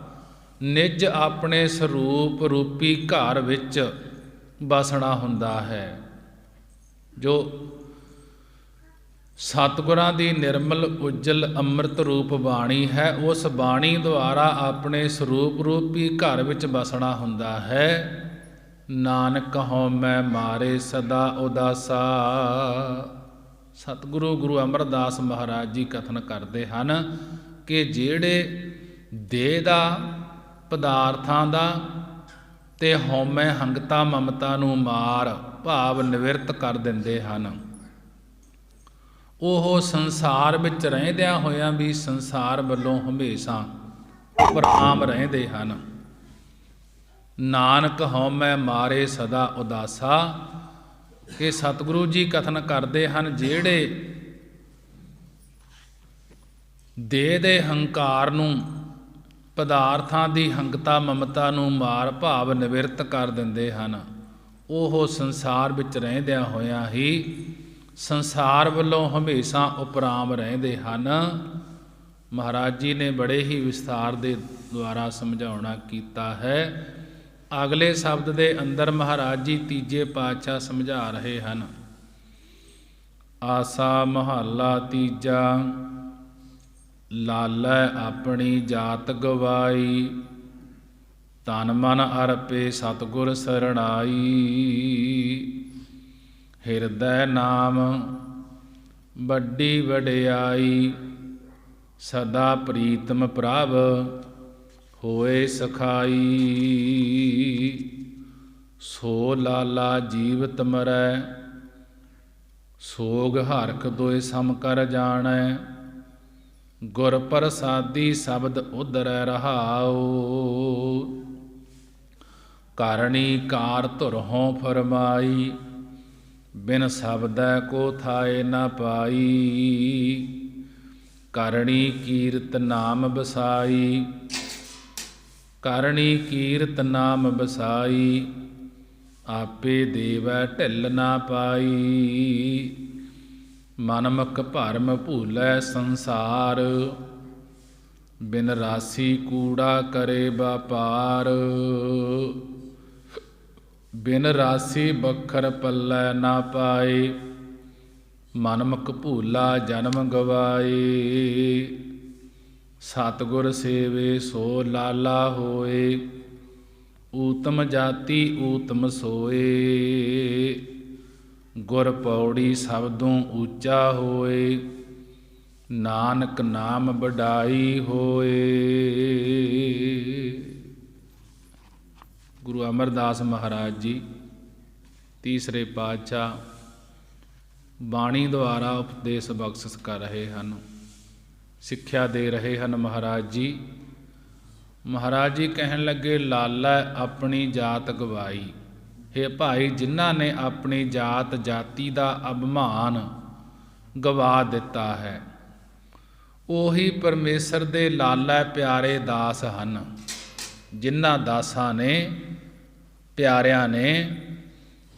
ਨਿਜ ਆਪਣੇ ਸਰੂਪ ਰੂਪੀ ਘਰ ਵਿੱਚ ਵਸਣਾ ਹੁੰਦਾ ਹੈ। ਜੋ ਸਤਿਗੁਰਾਂ ਦੀ ਨਿਰਮਲ ਉਜਲ ਅੰਮ੍ਰਿਤ ਰੂਪ ਬਾਣੀ ਹੈ, ਉਸ ਬਾਣੀ ਦੁਆਰਾ ਆਪਣੇ ਸਰੂਪ ਰੂਪੀ ਘਰ ਵਿੱਚ ਵਸਣਾ ਹੁੰਦਾ ਹੈ। ਨਾਨਕ ਹਉਮੈ ਮਾਰੇ ਸਦਾ ਉਦਾਸਾ। ਸਤਿਗੁਰੂ ਗੁਰੂ ਅਮਰਦਾਸ ਮਹਾਰਾਜ ਜੀ ਕਥਨ ਕਰਦੇ ਹਨ ਕਿ ਜਿਹੜੇ ਦੇਹ ਦਾ, ਪਦਾਰਥਾਂ ਦਾ ਤੇ ਹਉਮੈ ਹੰਗਤਾ ਮਮਤਾ ਨੂੰ ਮਾਰ ਭਾਵ ਨਿਵਰਤ ਕਰ ਦਿੰਦੇ ਹਨ, ਉਹ ਸੰਸਾਰ ਵਿੱਚ ਰਹਿੰਦਿਆਂ ਹੋਇਆਂ ਵੀ ਸੰਸਾਰ ਵੱਲੋਂ ਹਮੇਸ਼ਾ ਉਪਰਾਮ ਰਹਿੰਦੇ ਹਨ। ਨਾਨਕ ਹਉਮੈ ਮਾਰੇ ਸਦਾ ਉਦਾਸਾ। ਕਿ ਸਤਿਗੁਰੂ ਜੀ ਕਥਨ ਕਰਦੇ ਹਨ, ਜਿਹੜੇ ਦੇਹ ਦੇ ਹੰਕਾਰ ਨੂੰ, ਪਦਾਰਥਾਂ ਦੀ ਹੰਗਤਾ ਮਮਤਾ ਨੂੰ ਮਾਰ ਭਾਵ ਨਿਵਰਤ ਕਰ ਦਿੰਦੇ ਹਨ, ਉਹ ਸੰਸਾਰ ਵਿੱਚ ਰਹਿੰਦਿਆਂ ਹੋਇਆਂ ਹੀ ਸੰਸਾਰ ਵੱਲੋਂ ਹਮੇਸ਼ਾ ਉਪਰਾਮ ਰਹਿੰਦੇ ਹਨ। ਮਹਾਰਾਜ ਜੀ ਨੇ ਬੜੇ ਹੀ ਵਿਸਥਾਰ ਦੇ ਦੁਆਰਾ ਸਮਝਾਉਣਾ ਕੀਤਾ ਹੈ। ਅਗਲੇ ਸ਼ਬਦ ਦੇ ਅੰਦਰ ਮਹਾਰਾਜ ਜੀ ਤੀਜੇ ਪਾਤਸ਼ਾਹ ਸਮਝਾ ਰਹੇ ਹਨ, ਆਸਾ ਮਹੱਲਾ ਤੀਜਾ। ਲਾਲੈ ਆਪਣੀ ਜਾਤ ਗਵਾਈ, ਤਨ ਮਨ ਅਰਪੇ ਸਤਿਗੁਰ ਸਰਣਾਈ। ਹਿਰਦੈ ਨਾਮ ਵੱਡੀ ਵਡਿਆਈ, ਸਦਾ ਪ੍ਰੀਤਮ ਪ੍ਰਭ ਹੋਏ ਸਖਾਈ। ਸੋ ਲਾਲਾ ਜੀਵਤ ਮਰੈ, ਸੋਗ ਹਰਖ ਦੋਇ ਸਮ ਕਰ ਜਾਣੈ। ਗੁਰ ਪ੍ਰਸਾਦੀ ਸ਼ਬਦ ਉਧਰੈ ਰਹਾਉ, ਕਰਣੀ ਕਾਰ ਧੁਰਹੁ ਫਰਮਾਈ। ਬਿਨ ਸ਼ਬਦੈ ਕੋ ਥਾਏ ਨ ਪਾਈ, ਕਰਣੀ ਕੀਰਤ ਨਾਮ ਬਸਾਈ। ਕਰਣੀ ਕੀਰਤ ਨਾਮ ਬਸਾਈ, ਆਪੇ ਦੇਵੈ ਢਿੱਲ ਨਾ ਪਾਈ। ਮਨਮੁਖ ਭਰਮ ਭੂਲੈ ਸੰਸਾਰ, ਬਿਨ ਰਾਸੀ ਕੂੜਾ ਕਰੇ ਵਪਾਰ। ਬਿਨ ਰਾਸੀ ਬਖਰ ਪੱਲੇ ਨਾ ਪਾਏ, ਮਨਮੁਖ ਭੂਲਾ ਜਨਮ ਗਵਾਏ। ਸਤਿਗੁਰ ਸੇਵੇ ਸੋ ਲਾਲਾ ਹੋਏ, ਊਤਮ ਜਾਤੀ ਊਤਮ ਸੋਏ। ਗੁਰ ਪੌੜੀ ਸਬਦੋਂ ਉੱਚਾ ਹੋਏ, ਨਾਨਕ ਨਾਮ ਵਡਾਈ ਹੋਏ। ਗੁਰੂ ਅਮਰਦਾਸ ਮਹਾਰਾਜ ਜੀ ਤੀਸਰੇ ਪਾਤਸ਼ਾਹ ਬਾਣੀ ਦੁਆਰਾ ਉਪਦੇਸ਼ ਬਖਸ਼ਿਸ਼ ਕਰ ਰਹੇ ਹਨ, ਸਿੱਖਿਆ ਦੇ ਰਹੇ ਹਨ। ਮਹਾਰਾਜ ਜੀ ਕਹਿਣ ਲੱਗੇ, ਲਾਲਾ ਆਪਣੀ ਜਾਤ ਗਵਾਈ। ਹੇ ਭਾਈ, ਜਿਨ੍ਹਾਂ ਨੇ ਆਪਣੀ ਜਾਤ ਜਾਤੀ ਦਾ ਅਭਿਮਾਨ ਗਵਾ ਦਿੱਤਾ ਹੈ, ਉਹੀ ਪਰਮੇਸ਼ਰ ਦੇ ਲਾਲਾ ਪਿਆਰੇ ਦਾਸ ਹਨ। ਜਿਨ੍ਹਾਂ ਦਾਸਾਂ ਨੇ, ਪਿਆਰਿਆਂ ਨੇ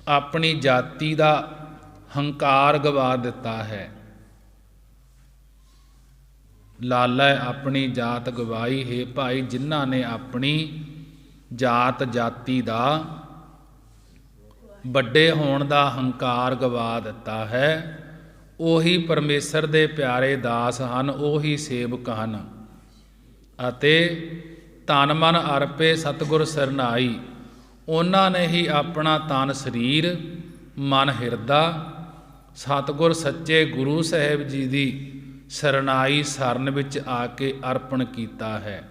ਆਪਣੀ ਜਾਤੀ ਦਾ ਹੰਕਾਰ ਗਵਾ ਦਿੱਤਾ ਹੈ। ਲਾਲਾ ਆਪਣੀ ਜਾਤ ਗਵਾਈ। ਹੈ ਭਾਈ, ਜਿਨ੍ਹਾਂ ਨੇ ਆਪਣੀ ਜਾਤ ਜਾਤੀ ਦਾ ਵੱਡੇ ਹੋਣ ਦਾ ਹੰਕਾਰ ਗਵਾ ਦਿੱਤਾ ਹੈ, ਉਹੀ ਪਰਮੇਸ਼ਰ ਦੇ ਪਿਆਰੇ ਦਾਸ ਹਨ, ਉਹੀ ਸੇਵਕ ਹਨ। ਅਤੇ ਤਨ ਮਨ ਅਰਪੇ ਸਤਿਗੁਰ ਸਰਨਾਈ, ਉਹਨਾਂ ਨੇ ਹੀ ਆਪਣਾ ਤਨ ਸਰੀਰ ਮਨ ਹਿਰਦਾ ਸਤਿਗੁਰ ਸੱਚੇ ਗੁਰੂ ਸਾਹਿਬ ਜੀ ਦੀ ਸਰਨਾਈ ਸਰਨ ਵਿੱਚ ਆ ਕੇ ਅਰਪਣ ਕੀਤਾ ਹੈ।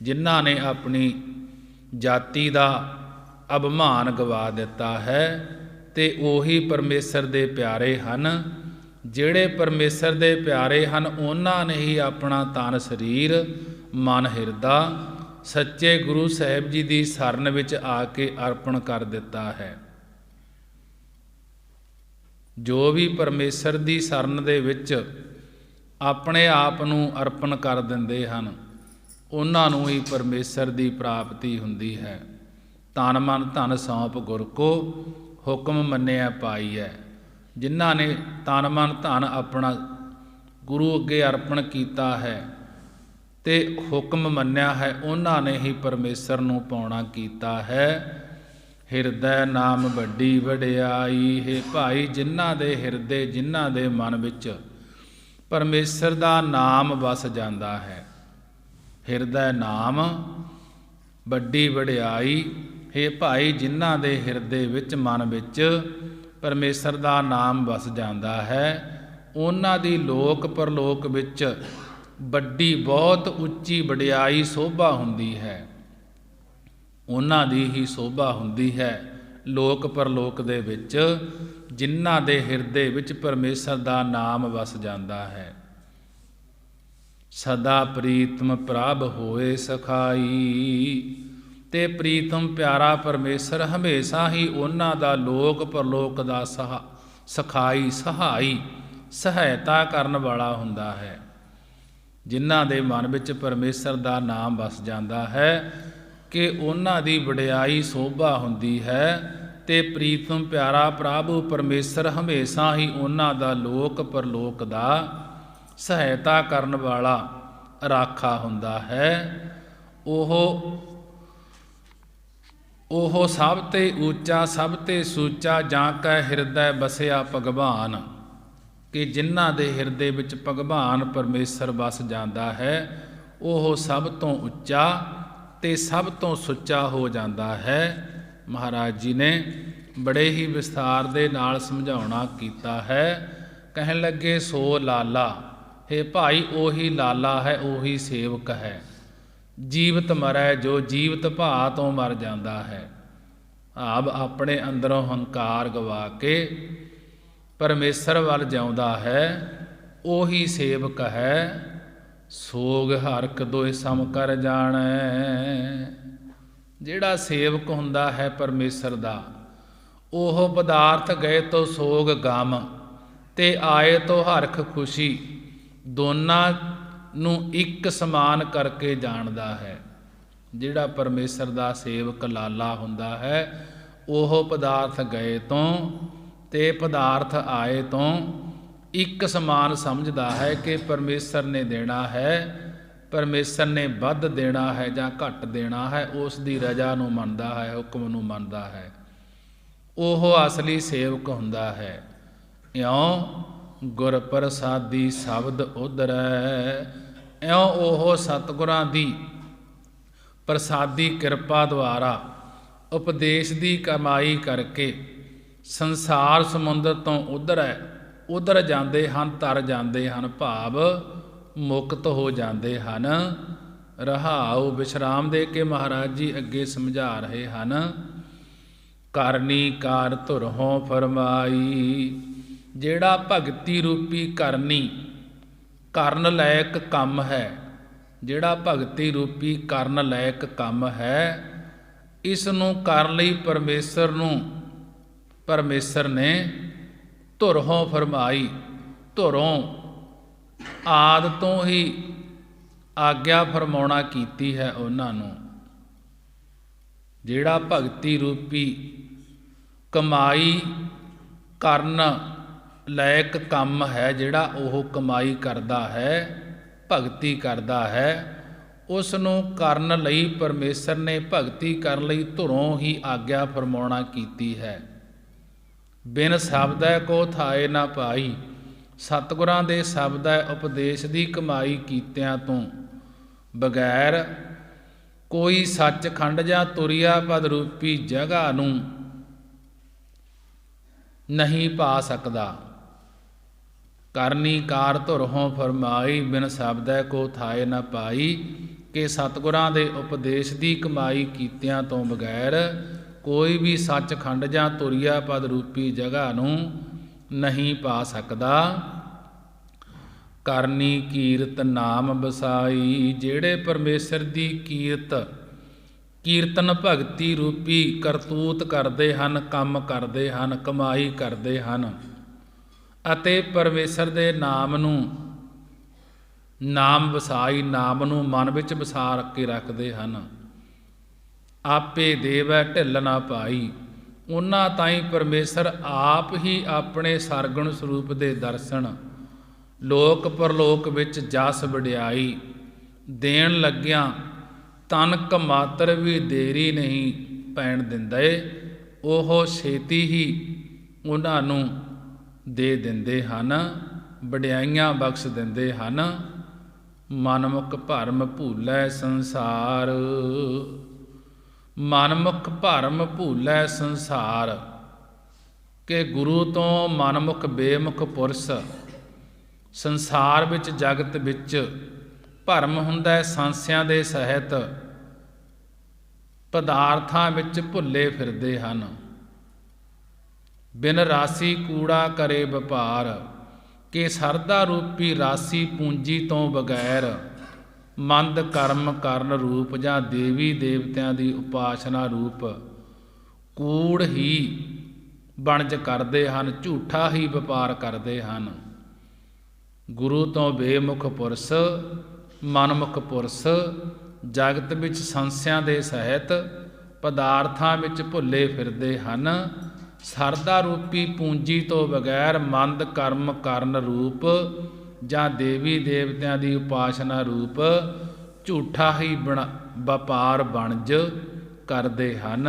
ਜਿਨ੍ਹਾਂ ਨੇ ਆਪਣੀ ਜਾਤੀ ਦਾ ਅਭਿਮਾਨ ਗਵਾ ਦਿੱਤਾ ਹੈ, ਤੇ ਉਹੀ ਪਰਮੇਸ਼ਰ ਦੇ ਪਿਆਰੇ ਹਨ। ਜਿਹੜੇ ਪਰਮੇਸ਼ਰ ਦੇ ਪਿਆਰੇ ਹਨ, ਉਹਨਾਂ ਨੇ ਹੀ ਆਪਣਾ ਤਨ ਸਰੀਰ ਮਨ ਹਿਰਦਾ ਸੱਚੇ ਗੁਰੂ ਸਾਹਿਬ ਜੀ ਦੀ ਸਰਨ ਵਿੱਚ ਆ ਕੇ ਅਰਪਣ ਕਰ ਦਿੱਤਾ ਹੈ। ਜੋ ਵੀ ਪਰਮੇਸ਼ਰ ਦੀ ਸਰਨ ਦੇ ਵਿੱਚ ਆਪਣੇ ਆਪ ਨੂੰ ਅਰਪਣ ਕਰ ਦਿੰਦੇ ਹਨ, ਉਹਨਾਂ ਨੂੰ ਹੀ ਪਰਮੇਸ਼ਰ ਦੀ ਪ੍ਰਾਪਤੀ ਹੁੰਦੀ ਹੈ। ਤਨ ਮਨ ਧਨ ਸੌਂਪ ਗੁਰ ਕੋ, ਹੁਕਮ ਮੰਨਿਆ ਪਾਈਐ। ਜਿਨ੍ਹਾਂ ਨੇ ਤਨ ਮਨ ਧਨ ਆਪਣਾ ਗੁਰੂ ਅੱਗੇ ਅਰਪਣ ਕੀਤਾ ਹੈ ਤੇ ਹੁਕਮ ਮੰਨਿਆ ਹੈ, ਉਹਨਾਂ ਨੇ ਹੀ ਪਰਮੇਸ਼ਰ ਨੂੰ ਪਾਉਣਾ ਕੀਤਾ ਹੈ। ਹਿਰਦੈ ਨਾਮ ਵੱਡੀ ਵਡਿਆਈ, ਹੈ ਭਾਈ ਜਿਨ੍ਹਾਂ ਦੇ ਹਿਰਦੇ, ਜਿਨ੍ਹਾਂ ਦੇ ਮਨ ਵਿੱਚ ਪਰਮੇਸ਼ਰ ਦਾ ਨਾਮ ਵਸ ਜਾਂਦਾ ਹੈ। ਹਿਰਦੈ ਨਾਮ ਵੱਡੀ ਵਡਿਆਈ, ਹੈ ਭਾਈ ਜਿਨ੍ਹਾਂ ਦੇ ਹਿਰਦੇ ਵਿੱਚ, ਮਨ ਵਿੱਚ ਪਰਮੇਸ਼ਰ ਦਾ ਨਾਮ ਵਸ ਜਾਂਦਾ ਹੈ, ਉਹਨਾਂ ਦੀ ਲੋਕ ਪਰਲੋਕ ਵਿੱਚ ਵੱਡੀ ਬਹੁਤ ਉੱਚੀ ਵਡਿਆਈ ਸੋਭਾ ਹੁੰਦੀ ਹੈ। ਉਹਨਾਂ ਦੀ ਹੀ ਸੋਭਾ ਹੁੰਦੀ ਹੈ ਲੋਕ ਪਰਲੋਕ ਦੇ ਵਿੱਚ, ਜਿਨ੍ਹਾਂ ਦੇ ਹਿਰਦੇ ਵਿੱਚ ਪਰਮੇਸ਼ਰ ਦਾ ਨਾਮ ਵਸ ਜਾਂਦਾ ਹੈ। ਸਦਾ ਪ੍ਰੀਤਮ ਪ੍ਰਭ ਹੋਏ ਸਖਾਈ, ਤੇ ਪ੍ਰੀਤਮ ਪਿਆਰਾ ਪਰਮੇਸ਼ਰ ਹਮੇਸ਼ਾ ਹੀ ਉਹਨਾਂ ਦਾ ਲੋਕ ਪਰਲੋਕ ਦਾ ਸਖਾਈ, ਸਹਾਈ, ਸਹਾਇਤਾ ਕਰਨ ਵਾਲਾ ਹੁੰਦਾ ਹੈ। ਜਿਨ੍ਹਾਂ ਦੇ ਮਨ ਵਿੱਚ ਪਰਮੇਸ਼ਰ ਦਾ ਨਾਮ ਵਸ ਜਾਂਦਾ ਹੈ ਕਿ ਉਹਨਾਂ ਦੀ ਵਡਿਆਈ ਸੋਭਾ ਹੁੰਦੀ ਹੈ, ਤੇ ਪ੍ਰੀਤਮ ਪਿਆਰਾ ਪ੍ਰਭੂ ਪਰਮੇਸ਼ਰ ਹਮੇਸ਼ਾ ਹੀ ਉਹਨਾਂ ਦਾ ਲੋਕ ਪਰਲੋਕ ਦਾ ਸਹਾਇਤਾ ਕਰਨ ਵਾਲਾ ਰਾਖਾ ਹੁੰਦਾ ਹੈ। ਉਹ ਸਭ ਤੇ ਉੱਚਾ, ਸਭ ਤੇ ਸੂਚਾ, ਜਾਂ ਕੈ ਹਿਰਦੈ ਬਸਿਆ ਭਗਵਾਨ, ਕਿ ਜਿਨ੍ਹਾਂ ਦੇ ਹਿਰਦੇ ਵਿੱਚ ਭਗਵਾਨ ਪਰਮੇਸ਼ਰ ਵਸ ਜਾਂਦਾ ਹੈ, ਉਹ ਸਭ ਤੋਂ ਉੱਚਾ ਤੇ ਸਭ ਤੋਂ ਸੁੱਚਾ ਹੋ ਜਾਂਦਾ ਹੈ। ਮਹਾਰਾਜ ਜੀ ਨੇ ਬੜੇ ਹੀ ਵਿਸਥਾਰ ਦੇ ਨਾਲ ਸਮਝਾਉਣਾ ਕੀਤਾ ਹੈ। ਕਹਿਣ ਲੱਗੇ ਸੋ ਲਾਲਾ, ਹੈ ਭਾਈ ਉਹੀ ਲਾਲਾ ਹੈ, ਉਹੀ ਸੇਵਕ ਹੈ। ਜੀਵਤ ਮਰੈ ਜੋ ਜੀਵਤ ਭਾ ਤੋਂ ਮਰ ਜਾਂਦਾ ਹੈ। ਆਪ ਆਪਣੇ ਅੰਦਰੋਂ ਹੰਕਾਰ ਗਵਾ ਕੇ ਪਰਮੇਸ਼ਰ ਵੱਲ ਜਿਉਂਦਾ ਹੈ, ਉਹੀ ਸੇਵਕ ਹੈ। ਸੋਗ ਹਰਕ ਦੋਇ ਸਮ ਕਰ ਜਾਣੈ, ਜਿਹੜਾ ਸੇਵਕ ਹੁੰਦਾ ਹੈ ਪਰਮੇਸ਼ਰ ਦਾ, ਉਹ ਪਦਾਰਥ ਗਏ ਤੋਂ ਸੋਗ ਗਮ, ਤੇ ਆਏ ਤੋਂ ਹਰਖ ਖੁਸ਼ੀ, ਦੋਨਾਂ ਨੂੰ ਇੱਕ ਸਮਾਨ ਕਰਕੇ ਜਾਣਦਾ ਹੈ। ਜਿਹੜਾ ਪਰਮੇਸ਼ਰ ਦਾ ਸੇਵਕ ਲਾਲਾ ਹੁੰਦਾ ਹੈ, ਉਹ ਪਦਾਰਥ ਗਏ ਤੋਂ ਤੇ ਪਦਾਰਥ ਆਏ ਤੋਂ ਇੱਕ ਸਮਾਨ ਸਮਝਦਾ ਹੈ ਕਿ ਪਰਮੇਸ਼ਰ ਨੇ ਦੇਣਾ ਹੈ, ਪਰਮੇਸ਼ਰ ਨੇ ਵੱਧ ਦੇਣਾ ਹੈ ਜਾਂ ਘੱਟ ਦੇਣਾ ਹੈ, ਉਸ ਦੀ ਰਜ਼ਾ ਨੂੰ ਮੰਨਦਾ ਹੈ, ਹੁਕਮ ਨੂੰ ਮੰਨਦਾ ਹੈ। ਉਹ ਅਸਲੀ ਸੇਵਕ ਹੁੰਦਾ ਹੈ। ਇਉਂ ਗੁਰ ਪ੍ਰਸਾਦੀ ਸ਼ਬਦ ਉਧਰੈ, ਇਉਂ ਉਹ ਸਤਿਗੁਰਾਂ ਦੀ ਪ੍ਰਸਾਦੀ ਕਿਰਪਾ ਦੁਆਰਾ ਉਪਦੇਸ਼ ਦੀ ਕਮਾਈ ਕਰਕੇ ਸੰਸਾਰ ਸਮੁੰਦਰ ਤੋਂ ਉਧਰ ਜਾਂਦੇ ਹਨ, ਤਰ ਜਾਂਦੇ ਹਨ, ਭਾਵ ਮੁਕਤ ਹੋ ਜਾਂਦੇ ਹਨ। ਰਹਾਉ ਵਿਸ਼ਰਾਮ ਦੇ ਕੇ ਮਹਾਰਾਜ ਜੀ ਅੱਗੇ ਸਮਝਾ ਰਹੇ ਹਨ। ਕਰਨੀ ਕਾਰ ਧੁਰਹੋਂ ਫਰਮਾਈ, ਜਿਹੜਾ ਭਗਤੀ ਰੂਪੀ ਕਰਨੀ, ਕਰਨ ਲਾਇਕ ਕੰਮ ਹੈ, ਜਿਹੜਾ ਭਗਤੀ ਰੂਪੀ ਕਰਨ ਲਾਇਕ ਕੰਮ ਹੈ, ਇਸ ਨੂੰ ਕਰਨ ਲਈ ਪਰਮੇਸ਼ਰ ਨੇ ਧੁਰਹੋਂ ਫਰਮਾਈ, ਧੁਰੋਂ ਆਦਿ ਤੋਂ ਹੀ ਆਗਿਆ ਫਰਮਾਉਣਾ ਕੀਤੀ ਹੈ ਉਹਨਾਂ ਨੂੰ। ਜਿਹੜਾ ਭਗਤੀ ਰੂਪੀ ਕਮਾਈ ਕਰਨ ਲਾਇਕ ਕੰਮ ਹੈ, ਜਿਹੜਾ ਉਹ ਕਮਾਈ ਕਰਦਾ ਹੈ, ਭਗਤੀ ਕਰਦਾ ਹੈ, ਉਸ ਨੂੰ ਕਰਨ ਲਈ ਪਰਮੇਸ਼ਰ ਨੇ ਭਗਤੀ ਕਰਨ ਲਈ ਧੁਰੋਂ ਹੀ ਆਗਿਆ ਫਰਮਾਉਣਾ ਕੀਤੀ ਹੈ। ਬਿਨ ਸ਼ਬਦੈ ਕੋ ਥਾਏ ਨਾ ਪਾਈ, ਸਤਿਗੁਰਾਂ ਦੇ ਸ਼ਬਦੈ ਉਪਦੇਸ਼ ਦੀ ਕਮਾਈ ਕੀਤਿਆਂ ਤੋਂ ਬਗੈਰ ਕੋਈ ਸੱਚਖੰਡ ਜਾਂ ਤੁਰਿਆ ਪਦ ਰੂਪੀ ਜਗ੍ਹਾ ਨੂੰ ਨਹੀਂ ਪਾ ਸਕਦਾ। ਕਰਨੀ ਕਾਰ ਧੁਰਹੋਂ ਫਰਮਾਈ, ਬਿਨ ਸ਼ਬਦੈ ਕੋ ਥਾਏ ਨਾ ਪਾਈ, ਕਿ ਸਤਿਗੁਰਾਂ ਦੇ ਉਪਦੇਸ਼ ਦੀ ਕਮਾਈ ਕੀਤਿਆਂ ਤੋਂ ਬਗੈਰ ਕੋਈ ਵੀ ਸੱਚਖੰਡ ਜਾਂ ਤੁਰਿਆ ਪਦ ਰੂਪੀ ਜਗ੍ਹਾ ਨੂੰ ਨਹੀਂ ਪਾ ਸਕਦਾ। ਕਰਨੀ ਕੀਰਤ ਨਾਮ ਬਸਾਈ, ਜਿਹੜੇ ਪਰਮੇਸ਼ਰ ਦੀ ਕੀਰਤਨ ਭਗਤੀ ਰੂਪੀ ਕਰਤੂਤ ਕਰਦੇ ਹਨ, ਕੰਮ ਕਰਦੇ ਹਨ, ਕਮਾਈ ਕਰਦੇ ਹਨ, ਅਤੇ ਪਰਮੇਸ਼ਰ ਦੇ ਨਾਮ ਨੂੰ ਨਾਮ ਵਸਾਈ, ਨਾਮ ਨੂੰ ਮਨ ਵਿੱਚ ਵਸਾ ਕੇ ਰੱਖਦੇ ਹਨ। ਆਪੇ ਦੇਵੈ ਢਿੱਲ ਨਾ ਪਾਈ, ਉਹਨਾਂ ਤਾਈਂ ਪਰਮੇਸ਼ਰ ਆਪ ਹੀ ਆਪਣੇ ਸਰਗੁਣ ਸਰੂਪ ਦੇ ਦਰਸ਼ਨ, ਲੋਕ ਪਰਲੋਕ ਵਿੱਚ ਜਸ ਵਡਿਆਈ ਦੇਣ ਲੱਗਿਆਂ ਤਨਕ ਮਾਤਰ ਵੀ ਦੇਰੀ ਨਹੀਂ ਪੈਣ ਦਿੰਦੇ। ਉਹ ਛੇਤੀ ਹੀ ਉਹਨਾਂ ਨੂੰ ਦੇ ਦਿੰਦੇ ਹਨ, ਵਡਿਆਈਆਂ ਬਖਸ਼ ਦਿੰਦੇ ਹਨ। ਮਨਮੁਖ ਭਰਮ ਭੂਲੈ ਸੰਸਾਰ, ਮਨਮੁਖ ਭਰਮ ਭੂਲੈ ਸੰਸਾਰ। ਕਿ ਗੁਰੂ ਤੋਂ ਮਨਮੁਖ ਬੇਮੁਖ ਪੁਰਸ਼ ਸੰਸਾਰ ਵਿੱਚ ਜਗਤ ਵਿੱਚ ਭਰਮ ਹੁੰਦਾ, ਸੰਸਿਆਂ ਦੇ ਸਹਿਤ ਪਦਾਰਥਾਂ ਵਿੱਚ ਭੁੱਲੇ ਫਿਰਦੇ ਹਨ। ਬਿਨ ਰਾਸੀ ਕੂੜਾ ਕਰੇ ਵਪਾਰ, ਕਿ ਸਰਦਾ ਰੂਪੀ ਰਾਸੀ ਪੂੰਜੀ ਤੋਂ ਬਗੈਰ ਮੰਦ ਕਰਮ ਕਰਨ ਰੂਪ ਜਾਂ ਦੇਵੀ ਦੇਵਤਿਆਂ ਦੀ ਉਪਾਸਨਾ ਰੂਪ ਕੂੜ ਹੀ ਵਣਜ ਕਰਦੇ ਹਨ, ਝੂਠਾ ਹੀ ਵਪਾਰ ਕਰਦੇ ਹਨ। ਗੁਰੂ ਤੋਂ ਬੇਮੁਖ ਪੁਰਸ਼ ਮਨਮੁਖ ਪੁਰਸ਼ ਜਗਤ ਵਿੱਚ ਸੰਸਿਆਂ ਦੇ ਸਹਿਤ ਪਦਾਰਥਾਂ ਵਿੱਚ ਭੁੱਲੇ ਫਿਰਦੇ ਹਨ। ਸਰਦਾ ਰੂਪੀ ਪੂੰਜੀ ਤੋਂ ਬਗੈਰ ਮੰਦ ਕਰਮ ਕਰਨ ਰੂਪ ਜਾਂ ਦੇਵੀ ਦੇਵਤਿਆਂ ਦੀ ਉਪਾਸਨਾ ਰੂਪ ਝੂਠਾ ਹੀ ਵਪਾਰ ਵਣਜ ਕਰਦੇ ਹਨ।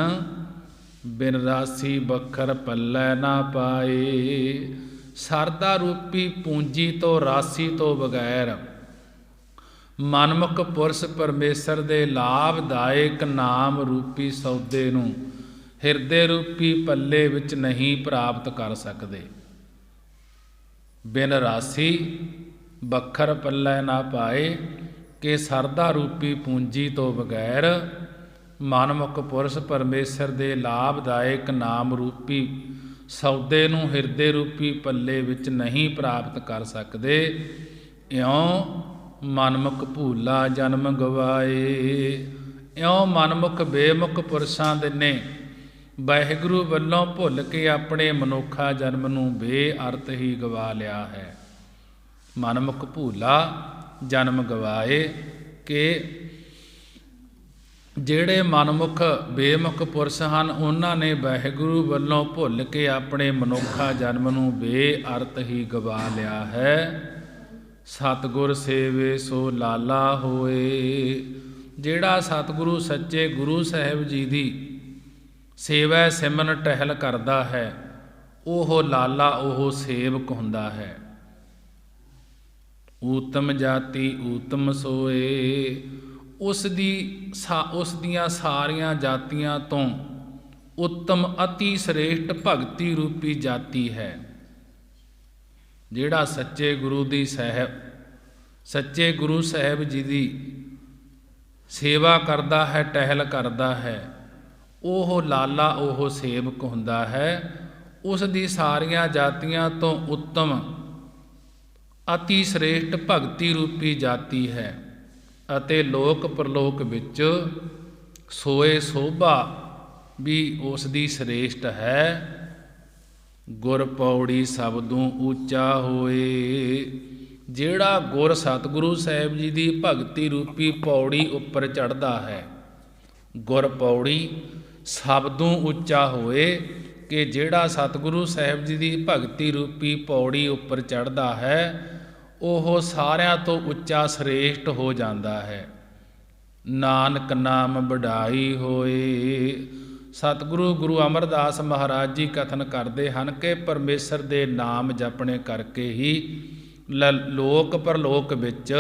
ਬਿਨ ਰਾਸੀ ਬਖਰ ਪੱਲੇ ਨਾ ਪਾਏ, ਸਰਦਾ ਰੂਪੀ ਪੂੰਜੀ ਤੋਂ ਰਾਸੀ ਤੋਂ ਬਗੈਰ ਮਨਮੁਖ ਪੁਰਸ਼ ਪਰਮੇਸ਼ਰ ਦੇ ਲਾਭਦਾਇਕ ਨਾਮ ਰੂਪੀ ਸੌਦੇ ਨੂੰ ਹਿਰਦੇ ਰੂਪੀ ਪੱਲੇ ਵਿੱਚ ਨਹੀਂ ਪ੍ਰਾਪਤ ਕਰ ਸਕਦੇ। ਬਿਨ ਰਾਸੀ ਬਖਰ ਪੱਲੇ ਨਾ ਪਾਏ, ਕਿ ਸਰਦਾ ਰੂਪੀ ਪੂੰਜੀ ਤੋਂ ਬਗੈਰ ਮਨਮੁਖ ਪੁਰਸ਼ ਪਰਮੇਸ਼ਰ ਦੇ ਲਾਭਦਾਇਕ ਨਾਮ ਰੂਪੀ ਸੌਦੇ ਨੂੰ ਹਿਰਦੇ ਰੂਪੀ ਪੱਲੇ ਵਿੱਚ ਨਹੀਂ ਪ੍ਰਾਪਤ ਕਰ ਸਕਦੇ। ਇਉਂ ਮਨਮੁਖ ਭੂਲਾ ਜਨਮ ਗਵਾਏ, ਇਉਂ ਮਨਮੁਖ ਬੇਮੁਖ ਪੁਰਸ਼ਾਂ ਦੇ ਨੇ ਵਾਹਿਗੁਰੂ ਵੱਲੋਂ ਭੁੱਲ ਕੇ ਆਪਣੇ ਮਨੁੱਖਾ ਜਨਮ ਨੂੰ ਬੇਅਰਥ ਹੀ ਗਵਾ ਲਿਆ ਹੈ। ਮਨਮੁਖ ਭੂਲਾ ਜਨਮ ਗਵਾਏ, ਕਿ ਜਿਹੜੇ ਮਨਮੁਖ ਬੇਮੁਖ ਪੁਰਸ਼ ਹਨ ਉਹਨਾਂ ਨੇ ਵਾਹਿਗੁਰੂ ਵੱਲੋਂ ਭੁੱਲ ਕੇ ਆਪਣੇ ਮਨੁੱਖਾ ਜਨਮ ਨੂੰ ਬੇਅਰਥ ਹੀ ਗਵਾ ਲਿਆ ਹੈ। ਸਤਿਗੁਰ ਸੇਵੇ ਸੋ ਲਾਲਾ ਹੋਏ, ਜਿਹੜਾ ਸਤਿਗੁਰੂ ਸੱਚੇ ਗੁਰੂ ਸਾਹਿਬ ਜੀ ਦੀ ਸੇਵਾ ਸਿਮਰਨ ਟਹਿਲ ਕਰਦਾ ਹੈ ਉਹ ਲਾਲਾ, ਉਹ ਸੇਵਕ ਹੁੰਦਾ ਹੈ। ਊਤਮ ਜਾਤੀ ਊਤਮ ਸੋਏ, ਉਸ ਦੀਆਂ ਸਾਰੀਆਂ ਜਾਤੀਆਂ ਤੋਂ ਉੱਤਮ ਅਤੀ ਸ੍ਰੇਸ਼ਟ ਭਗਤੀ ਰੂਪੀ ਜਾਤੀ ਹੈ। ਜਿਹੜਾ ਸੱਚੇ ਗੁਰੂ ਸਾਹਿਬ ਜੀ ਦੀ ਸੇਵਾ ਕਰਦਾ ਹੈ, ਟਹਿਲ ਕਰਦਾ ਹੈ, ਉਹ ਲਾਲਾ, ਉਹ ਸੇਵਕ ਹੁੰਦਾ ਹੈ। ਉਸ ਦੀ ਸਾਰੀਆਂ ਜਾਤੀਆਂ ਤੋਂ ਉੱਤਮ ਅਤੀ ਸ੍ਰੇਸ਼ਟ ਭਗਤੀ ਰੂਪੀ ਜਾਤੀ ਹੈ। ਅਤੇ ਲੋਕ ਪਰਲੋਕ ਵਿੱਚ ਸੋਏ ਸੋਭਾ ਵੀ ਉਸ ਦੀ ਸ੍ਰੇਸ਼ਟ ਹੈ। ਗੁਰ ਪੌੜੀ ਸਬਦੋਂ ਉੱਚਾ ਹੋਏ, ਜਿਹੜਾ ਗੁਰ ਸਤਿਗੁਰੂ ਸਾਹਿਬ ਜੀ ਦੀ ਭਗਤੀ ਰੂਪੀ ਪੌੜੀ ਉੱਪਰ ਚੜ੍ਹਦਾ ਹੈ। ਗੁਰ ਪੌੜੀ ਸਬਦੋਂ ਉੱਚਾ ਹੋਏ, ਕਿ ਜਿਹੜਾ ਸਤਿਗੁਰੂ ਸਾਹਿਬ ਜੀ ਦੀ ਭਗਤੀ ਰੂਪੀ ਪੌੜੀ ਉੱਪਰ ਚੜ੍ਹਦਾ ਹੈ ਉਹ ਸਾਰਿਆਂ ਤੋਂ ਉੱਚਾ ਸ੍ਰੇਸ਼ਟ ਹੋ ਜਾਂਦਾ ਹੈ। ਨਾਨਕ ਨਾਮ ਵਡਾਈ ਹੋਏ, ਸਤਿਗੁਰੂ ਗੁਰੂ ਅਮਰਦਾਸ ਮਹਾਰਾਜ ਜੀ ਕਥਨ ਕਰਦੇ ਹਨ ਕਿ ਪਰਮੇਸ਼ਰ ਦੇ ਨਾਮ ਜਪਣੇ ਕਰਕੇ ਹੀ ਲੋਕ ਪਰਲੋਕ ਵਿੱਚ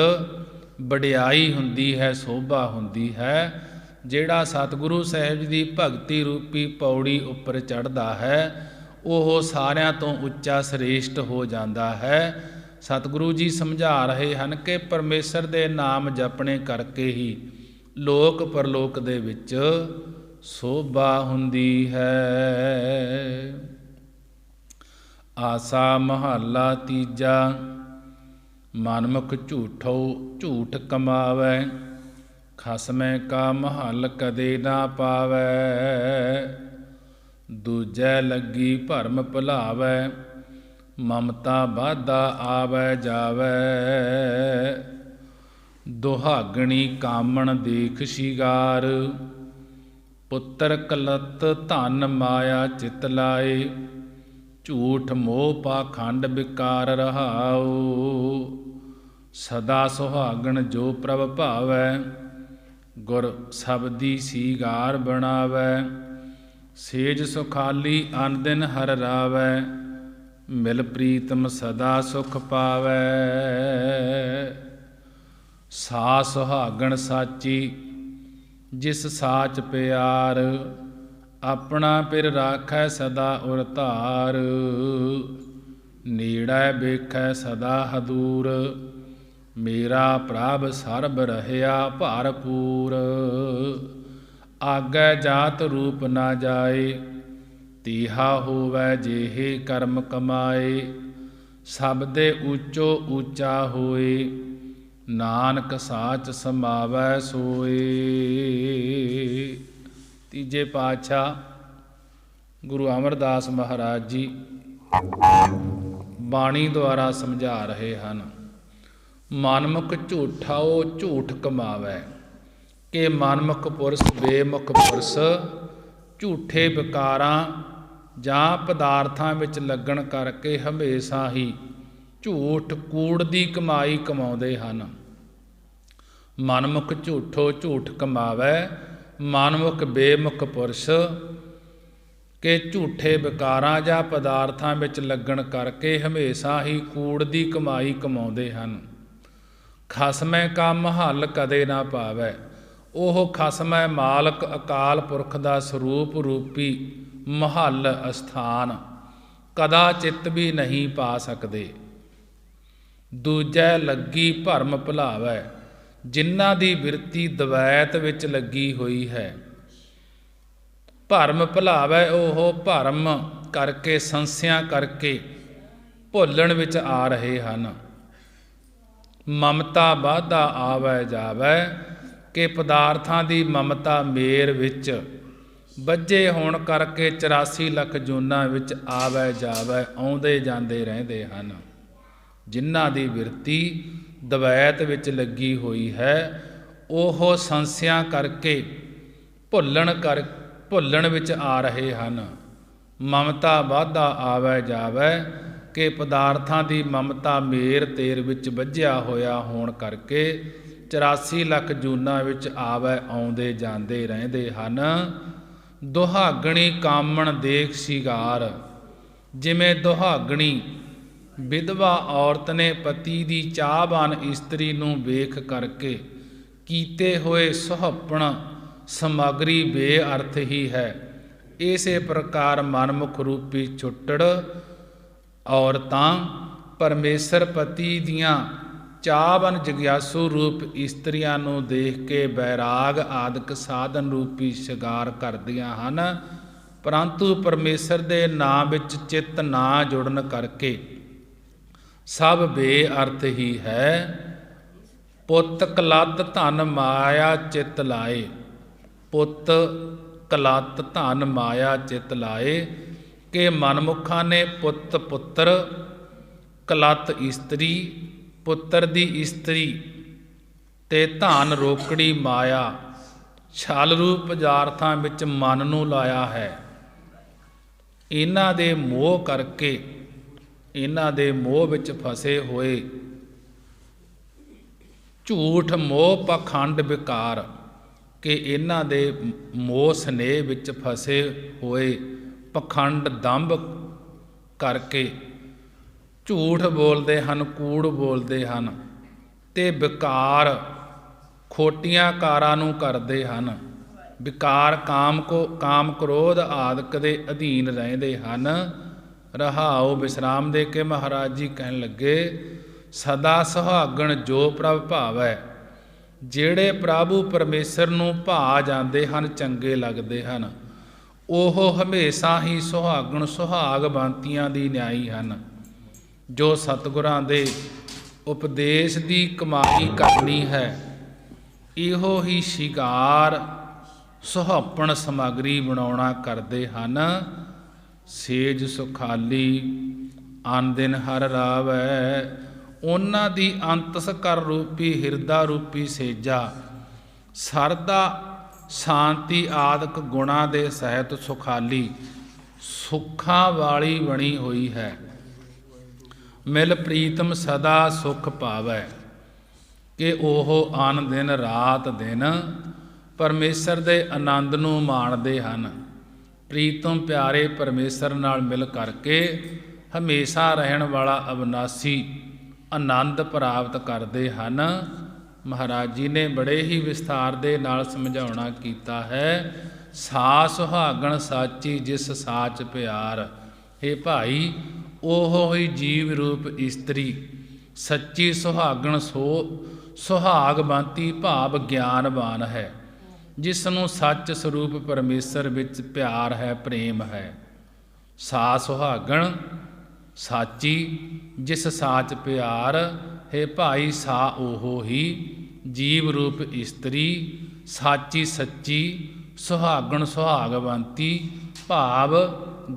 ਵਡਿਆਈ ਹੁੰਦੀ ਹੈ, ਸੋਭਾ ਹੁੰਦੀ ਹੈ। ਜਿਹੜਾ ਸਤਿਗੁਰੂ ਸਾਹਿਬ ਜੀ ਦੀ ਭਗਤੀ ਰੂਪੀ ਪੌੜੀ ਉੱਪਰ ਚੜ੍ਹਦਾ ਹੈ ਉਹ ਸਾਰਿਆਂ ਤੋਂ ਉੱਚਾ ਸ੍ਰੇਸ਼ਟ ਹੋ ਜਾਂਦਾ ਹੈ। ਸਤਿਗੁਰੂ ਜੀ ਸਮਝਾ ਰਹੇ ਹਨ ਕਿ ਪਰਮੇਸ਼ਰ ਦੇ ਨਾਮ ਜਪਣੇ ਕਰਕੇ ਹੀ ਲੋਕ ਪਰਲੋਕ ਦੇ ਵਿੱਚ ਸੋਭਾ ਹੁੰਦੀ ਹੈ। ਆਸਾ ਮਹੱਲਾ ਤੀਜਾ। ਮਨਮੁਖ ਝੂਠ ਕਮਾਵੈ, ਖਸਮੈ ਕਾ ਮਹੱਲ ਕਦੇ ਨਾ ਪਾਵੈ। ਦੂਜੈ ਲੱਗੀ ਭਰਮ ਭੁਲਾਵੈ, ਮਮਤਾ ਬਾਧਾ ਆਵੈ ਜਾਵੈ। ਦੁਹਾਗਣੀ ਕਾਮਣ ਦੇਖ ਸ਼ਿਗਾਰ, ਪੁੱਤਰ ਕਲਤ ਧਨ ਮਾਇਆ ਚਿਤ ਲਾਏ, ਝੂਠ ਮੋਹ ਪਾਖੰਡ ਵਿਕਾਰ ਰਹਾਉ। ਸਦਾ ਸੁਹਾਗਣ ਜੋ ਪ੍ਰਭ ਭਾਵੈ, ਗੁਰ ਸਬਦੀ ਸੀਗਾਰ ਬਣਾਵੈ। ਸੇਜ ਸੁਖਾਲੀ ਅਨ ਦਿਨ ਹਰ ਰਾਵੈ, ਮਿਲ ਪ੍ਰੀਤਮ ਸਦਾ ਸੁਖ ਪਾਵੈ। ਸਾ ਸੁਹਾਗਣ ਸਾਚੀ ਜਿਸ ਸਾਚ ਪਿਆਰ, ਆਪਣਾ ਪਿਰ ਰਾਖੈ ਸਦਾ ਉਰ ਧਾਰ। ਨੇੜੈ ਵੇਖੈ ਸਦਾ ਹਦੂਰ, ਮੇਰਾ ਪ੍ਰਭ ਸਰਬ ਰਹਿਆ ਭਰਪੂਰ। ਆਗੈ ਜਾਤ ਰੂਪ ਨਾ ਜਾਏ, ਤੀਹਾ ਹੋਵੈ ਜਿਹੇ ਕਰਮ ਕਮਾਏ। ਸਭ ਦੇ ਉੱਚੋ ਉੱਚਾ ਹੋਏ, ਨਾਨਕ ਸਾਚ ਸਮਾਵੈ ਸੋਏ। ਤੀਜੇ ਪਾਤਸ਼ਾਹ ਗੁਰੂ ਅਮਰਦਾਸ ਮਹਾਰਾਜ ਜੀ ਬਾਣੀ ਦੁਆਰਾ ਸਮਝਾ ਰਹੇ ਹਨ। ਮਨਮੁਖ ਝੂਠਾ ਉਹ ਝੂਠ ਕਮਾਵੈ, ਕਿ ਮਨਮੁਖ ਪੁਰਸ਼ ਬੇਮੁਖ ਪੁਰਸ਼ ਝੂਠੇ ਵਿਕਾਰਾਂ ਜਾਂ ਪਦਾਰਥਾਂ ਵਿੱਚ ਲੱਗਣ ਕਰਕੇ ਹਮੇਸ਼ਾ ਹੀ ਝੂਠ ਕੂੜ ਦੀ ਕਮਾਈ ਕਮਾਉਂਦੇ ਹਨ। ਮਨਮੁਖ ਝੂਠੋ ਝੂਠ ਕਮਾਵੈ, ਮਨਮੁਖ ਬੇਮੁਖ ਪੁਰਸ਼ ਕਿ ਝੂਠੇ ਵਿਕਾਰਾਂ ਜਾਂ ਪਦਾਰਥਾਂ ਵਿੱਚ ਲੱਗਣ ਕਰਕੇ ਹਮੇਸ਼ਾ ਹੀ ਕੂੜ ਦੀ ਕਮਾਈ ਕਮਾਉਂਦੇ ਹਨ। ਖਸਮੈ ਕੰਮ ਹੱਲ ਕਦੇ ਨਾ ਪਾਵੈ, ਉਹ ਖਸਮੈ ਮਾਲਕ ਅਕਾਲ ਪੁਰਖ ਦਾ ਸਰੂਪ ਰੂਪੀ ਮਹੱਲ ਅਸਥਾਨ ਕਦਾ ਚਿੱਤ ਵੀ ਨਹੀਂ ਪਾ ਸਕਦੇ। ਦੂਜੈ ਲੱਗੀ ਭਰਮ ਭੁਲਾਵੈ, ਜਿਨ੍ਹਾਂ ਦੀ ਬਿਰਤੀ ਦਵੈਤ ਵਿੱਚ ਲੱਗੀ ਹੋਈ ਹੈ। ਭਰਮ ਭੁਲਾਵੈ, ਉਹ ਭਰਮ ਕਰਕੇ ਸੰਸਿਆ ਕਰਕੇ ਭੁੱਲਣ ਵਿੱਚ ਆ ਰਹੇ ਹਨ। ਮਮਤਾ ਵਾਧਾ ਆਵੈ ਜਾਵੈ, ਕਿ ਪਦਾਰਥਾਂ ਦੀ ਮਮਤਾ ਮੇਰ ਵਿੱਚ ਬੱਝੇ ਹੋਣ ਕਰਕੇ 84 ਲੱਖ ਜੂਨਾਂ ਵਿੱਚ ਆਵੈ ਜਾਵੈ ਆਉਂਦੇ ਜਾਂਦੇ ਰਹਿੰਦੇ ਹਨ। ਜਿਨ੍ਹਾਂ ਦੀ ਬਿਰਤੀ ਦਵੈਤ ਵਿੱਚ ਲੱਗੀ ਹੋਈ ਹੈ, ਉਹ ਸੰਸਿਆ ਕਰਕੇ ਭੁੱਲਣ ਵਿੱਚ ਆ ਰਹੇ ਹਨ। ਮਮਤਾ ਵਾਧਾ ਆਵੈ ਜਾਵੈ, ਕਿ ਪਦਾਰਥਾਂ ਦੀ ਮਮਤਾ ਮੇਰ ਤੇਰ ਵਿੱਚ ਬੱਝਿਆ ਹੋਇਆ ਹੋਣ ਕਰਕੇ 84 ਲੱਖ ਜੂਨਾਂ ਵਿੱਚ ਆਵੈ ਆਉਂਦੇ ਜਾਂਦੇ ਰਹਿੰਦੇ ਹਨ। ਦੁਹਾਗਣੀ ਕਾਮਣ ਦੇਖ ਸ਼ਿਗਾਰ, ਜਿਵੇਂ ਦੁਹਾਗਣੀ ਵਿਧਵਾ ਔਰਤ ਨੇ ਪਤੀ ਦੀ ਚਾਹਵਾਨ ਇਸਤਰੀ ਨੂੰ ਵੇਖ ਕਰਕੇ ਕੀਤੇ ਹੋਏ ਸੁਹੱਪਣ ਸਮੱਗਰੀ ਬੇਅਰਥ ਹੀ ਹੈ। ਇਸੇ ਪ੍ਰਕਾਰ ਮਨਮੁਖ ਰੂਪੀ ਛੁੱਟੜ ਔਰਤਾਂ ਪਰਮੇਸ਼ਰ ਪਤੀ ਦੀਆਂ ਚਾਹਵਾਨ ਜਗਿਆਸੂ ਰੂਪ ਇਸਤਰੀਆਂ ਨੂੰ ਦੇਖ ਕੇ ਬੈਰਾਗ ਆਦਿਕ ਸਾਧਨ ਰੂਪੀ ਸ਼ਿਗਾਰ ਕਰਦੀਆਂ ਹਨ, ਪਰੰਤੂ ਪਰਮੇਸ਼ਰ ਦੇ ਨਾਮ ਵਿੱਚ ਚਿੱਤ ਨਾ ਜੁੜਨ ਕਰਕੇ ਸਭ ਬੇਅਰਥ ਹੀ ਹੈ। ਪੁੱਤ ਕਲਤ ਧਨ ਮਾਇਆ ਚਿਤ ਲਾਏ, ਪੁੱਤ ਕਲਤ ਧਨ ਮਾਇਆ ਚਿਤ ਲਾਏ, ਕਿ ਮਨਮੁਖਾਂ ਨੇ ਪੁੱਤ ਪੁੱਤਰ ਕਲਤ ਇਸਤਰੀ ਪੁੱਤਰ ਦੀ ਇਸਤਰੀ ਤੇ ਧਨ ਰੋਕੜੀ ਮਾਇਆ ਛਲ ਰੂਪ ਪਦਾਰਥਾਂ ਵਿੱਚ ਮਨ ਨੂੰ ਲਾਇਆ ਹੈ। ਇਹਨਾਂ ਦੇ ਮੋਹ ਕਰਕੇ, ਇਹਨਾਂ ਦੇ ਮੋਹ ਵਿੱਚ ਫਸੇ ਹੋਏ ਝੂਠ ਮੋਹ ਪਾਖੰਡ ਵਿਕਾਰ, ਕਿ ਇਹਨਾਂ ਦੇ ਮੋਹ ਸਨੇਹ ਵਿੱਚ ਫਸੇ ਹੋਏ ਪਖੰਡ ਦੰਭ ਕਰਕੇ ਝੂਠ ਬੋਲਦੇ ਹਨ, ਕੂੜ ਬੋਲਦੇ ਹਨ ਤੇ ਵਿਕਾਰ ਖੋਟੀਆਂ ਕਾਰਾਂ ਨੂੰ ਕਰਦੇ ਹਨ। ਵਿਕਾਰ ਕਾਮ ਕ੍ਰੋਧ ਆਦਿਕ ਦੇ ਅਧੀਨ ਰਹਿੰਦੇ ਹਨ। ਰਹਾਉ ਵਿਸਰਾਮ ਦੇ ਕੇ ਮਹਾਰਾਜ ਜੀ ਕਹਿਣ ਲੱਗੇ, ਸਦਾ ਸੁਹਾਗਣ ਜੋ ਪ੍ਰਭ ਭਾਵੈ, ਜਿਹੜੇ ਪ੍ਰਭੂ ਪਰਮੇਸ਼ਰ ਨੂੰ ਭਾ ਜਾਂਦੇ ਹਨ, ਚੰਗੇ ਲੱਗਦੇ ਹਨ, ਉਹ ਹਮੇਸ਼ਾ ਹੀ ਸੁਹਾਗਣ ਸੁਹਾਗਵੰਤੀਆਂ ਦੀ ਨਿਆਈ ਹਨ। ਜੋ ਸਤਿਗੁਰਾਂ ਦੇ ਉਪਦੇਸ਼ ਦੀ ਕਮਾਈ ਕਰਨੀ ਹੈ, ਇਹੋ ਹੀ ਸ਼ਿਗਾਰ ਸੁਹੱਪਣ ਸਮੱਗਰੀ ਬਣਾਉਣਾ ਕਰਦੇ ਹਨ। ਸੇਜ ਸੁਖਾਲੀ ਅਨ ਦਿਨ ਹਰ ਰਾਵੈ, ਉਹਨਾਂ ਦੀ ਅੰਤਸ ਕਰ ਰੂਪੀ ਹਿਰਦਾ ਰੂਪੀ ਸੇਜਾ ਸਰਦਾ ਸ਼ਾਂਤੀ ਆਦਿਕ ਗੁਣਾਂ ਦੇ ਸਹਿਤ ਸੁਖਾਲੀ ਸੁੱਖਾਂ ਵਾਲੀ ਬਣੀ ਹੋਈ ਹੈ। ਮਿਲ ਪ੍ਰੀਤਮ ਸਦਾ ਸੁਖ ਪਾਵੈ ਕਿ ਉਹ ਅਨ ਦਿਨ ਰਾਤ ਦਿਨ ਪਰਮੇਸ਼ਰ ਦੇ ਆਨੰਦ ਨੂੰ ਮਾਣਦੇ ਹਨ। ਪ੍ਰੀਤਮ ਪਿਆਰੇ ਪਰਮੇਸ਼ਰ ਨਾਲ ਮਿਲ ਕਰਕੇ ਹਮੇਸ਼ਾ ਰਹਿਣ ਵਾਲਾ ਅਵਿਨਾਸੀ ਆਨੰਦ ਪ੍ਰਾਪਤ ਕਰਦੇ ਹਨ। ਮਹਾਰਾਜ ਜੀ ਨੇ ਬੜੇ ਹੀ ਵਿਸਥਾਰ ਦੇ ਨਾਲ ਸਮਝਾਉਣਾ ਕੀਤਾ ਹੈ। ਸਾ ਸੁਹਾਗਣ ਸਾਚੀ ਜਿਸ ਸਾਚ ਪਿਆਰ, ਹੇ ਭਾਈ ਉਹ ਹੀ ਜੀਵ ਰੂਪ ਇਸਤਰੀ ਸੱਚੀ ਸੁਹਾਗਣ ਸੁਹਾਗਵੰਤੀ ਭਾਵ ਗਿਆਨਵਾਨ ਹੈ, ਜਿਸ ਨੂੰ ਸੱਚ ਸਰੂਪ ਪਰਮੇਸ਼ਰ ਵਿੱਚ ਪਿਆਰ ਹੈ, ਪ੍ਰੇਮ ਹੈ। ਸਾ ਸੁਹਾਗਣ ਸਾਚੀ ਜਿਸ ਸਾਚ ਪਿਆਰ, ਹੇ ਭਾਈ ਸਾ ਉਹ ਹੀ ਜੀਵ ਰੂਪ ਇਸਤਰੀ ਸਾਚੀ ਸੱਚੀ ਸੁਹਾਗਣ ਸੁਹਾਗਵੰਤੀ ਭਾਵ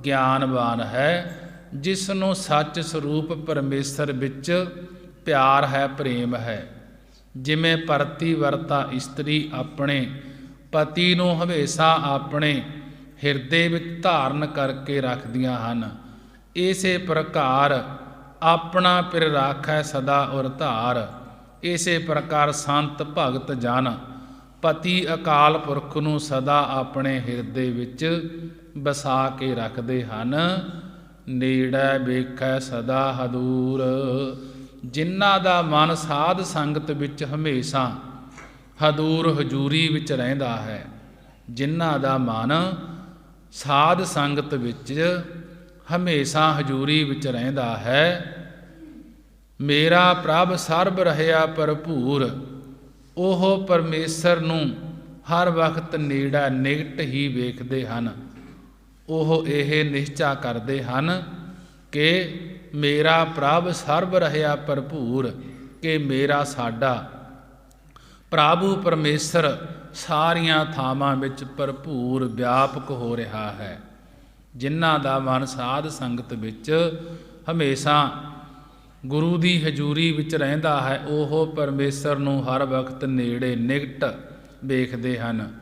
ਗਿਆਨਵਾਨ ਹੈ, ਜਿਸ ਨੂੰ ਸੱਚ ਸਰੂਪ ਪਰਮੇਸ਼ਰ ਵਿੱਚ ਪਿਆਰ ਹੈ, ਪ੍ਰੇਮ ਹੈ। ਜਿਵੇਂ ਪ੍ਰਤੀਵਰਤਾ ਇਸਤਰੀ ਆਪਣੇ ਪਤੀ ਨੂੰ ਹਮੇਸ਼ਾ ਆਪਣੇ ਹਿਰਦੇ ਵਿੱਚ ਧਾਰਨ ਕਰਕੇ ਰੱਖਦੀਆਂ ਹਨ, ਇਸੇ ਪ੍ਰਕਾਰ ਆਪਣਾ ਪਿਰ ਰਾਖੈ ਸਦਾ ਉਰ ਧਾਰ। ਇਸੇ ਪ੍ਰਕਾਰ ਸੰਤ ਭਗਤ ਜਨ ਪਤੀ ਅਕਾਲ ਪੁਰਖ ਨੂੰ ਸਦਾ ਆਪਣੇ ਹਿਰਦੇ ਵਿੱਚ ਵਸਾ ਕੇ ਰੱਖਦੇ ਹਨ। ਨੇੜੇ ਵੇਖੈ ਸਦਾ ਹਦੂਰ, ਜਿਨ੍ਹਾਂ ਦਾ ਮਨ ਸਾਧ ਸੰਗਤ ਵਿੱਚ ਹਮੇਸ਼ਾ ਹਦੂਰ ਹਜੂਰੀ ਵਿੱਚ ਰਹਿੰਦਾ ਹੈ। ਜਿਨ੍ਹਾਂ ਦਾ ਮਨ ਸਾਧ ਸੰਗਤ ਵਿੱਚ ਹਮੇਸ਼ਾ ਹਜੂਰੀ ਵਿੱਚ ਰਹਿੰਦਾ ਹੈ। ਮੇਰਾ ਪ੍ਰਭ ਸਰਬ ਰਹਿਆ ਭਰਪੂਰ, ਉਹ ਪਰਮੇਸ਼ਰ ਨੂੰ ਹਰ ਵਕਤ ਨੇੜਾ ਨਿਕਟ ਹੀ ਵੇਖਦੇ ਹਨ। ਉਹ ਇਹ ਨਿਸ਼ਚਾ ਕਰਦੇ ਹਨ ਕਿ ਮੇਰਾ ਪ੍ਰਭ ਸਰਬ ਰਹਿਆ ਭਰਪੂਰ, ਕਿ ਮੇਰਾ ਸਾਡਾ ਪ੍ਰਭੂ ਪਰਮੇਸ਼ਰ ਸਾਰੀਆਂ ਥਾਵਾਂ ਵਿੱਚ ਭਰਪੂਰ ਵਿਆਪਕ ਹੋ ਰਿਹਾ ਹੈ। ਜਿਨ੍ਹਾਂ ਦਾ ਮਨ ਸਾਧ ਸੰਗਤ ਵਿੱਚ ਹਮੇਸ਼ਾ ਗੁਰੂ ਦੀ ਹਜ਼ੂਰੀ ਵਿੱਚ ਰਹਿੰਦਾ ਹੈ, ਉਹ ਪਰਮੇਸ਼ਰ ਨੂੰ ਹਰ ਵਕਤ ਨੇੜੇ ਨਿਕਟ ਵੇਖਦੇ ਹਨ।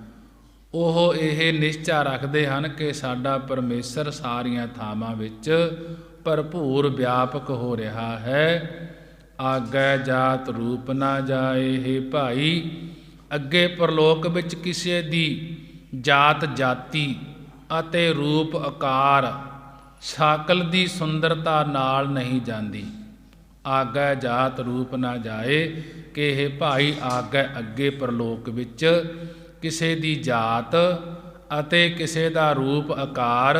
ਉਹ ਇਹ ਨਿਸ਼ਚਾ ਰੱਖਦੇ ਹਨ ਕਿ ਸਾਡਾ ਪਰਮੇਸ਼ਰ ਸਾਰੀਆਂ ਥਾਵਾਂ ਵਿੱਚ ਭਰਪੂਰ ਵਿਆਪਕ ਹੋ ਰਿਹਾ ਹੈ। ਆਗੈ ਜਾਤ ਰੂਪ ਨਾ ਜਾਏ, ਹੇ ਭਾਈ ਅੱਗੇ ਪਰਲੋਕ ਵਿੱਚ ਕਿਸੇ ਦੀ ਜਾਤ ਜਾਤੀ ਅਤੇ ਰੂਪ ਆਕਾਰ ਸ਼ਕਲ ਦੀ ਸੁੰਦਰਤਾ ਨਾਲ ਨਹੀਂ ਜਾਂਦੀ। ਆਗੈ ਜਾਤ ਰੂਪ ਨਾ ਜਾਏ ਕਿ ਇਹ ਭਾਈ ਆਗੈ ਅੱਗੇ ਪਰਲੋਕ ਵਿੱਚ ਕਿਸੇ ਦੀ ਜਾਤ ਅਤੇ ਕਿਸੇ ਦਾ ਰੂਪ ਆਕਾਰ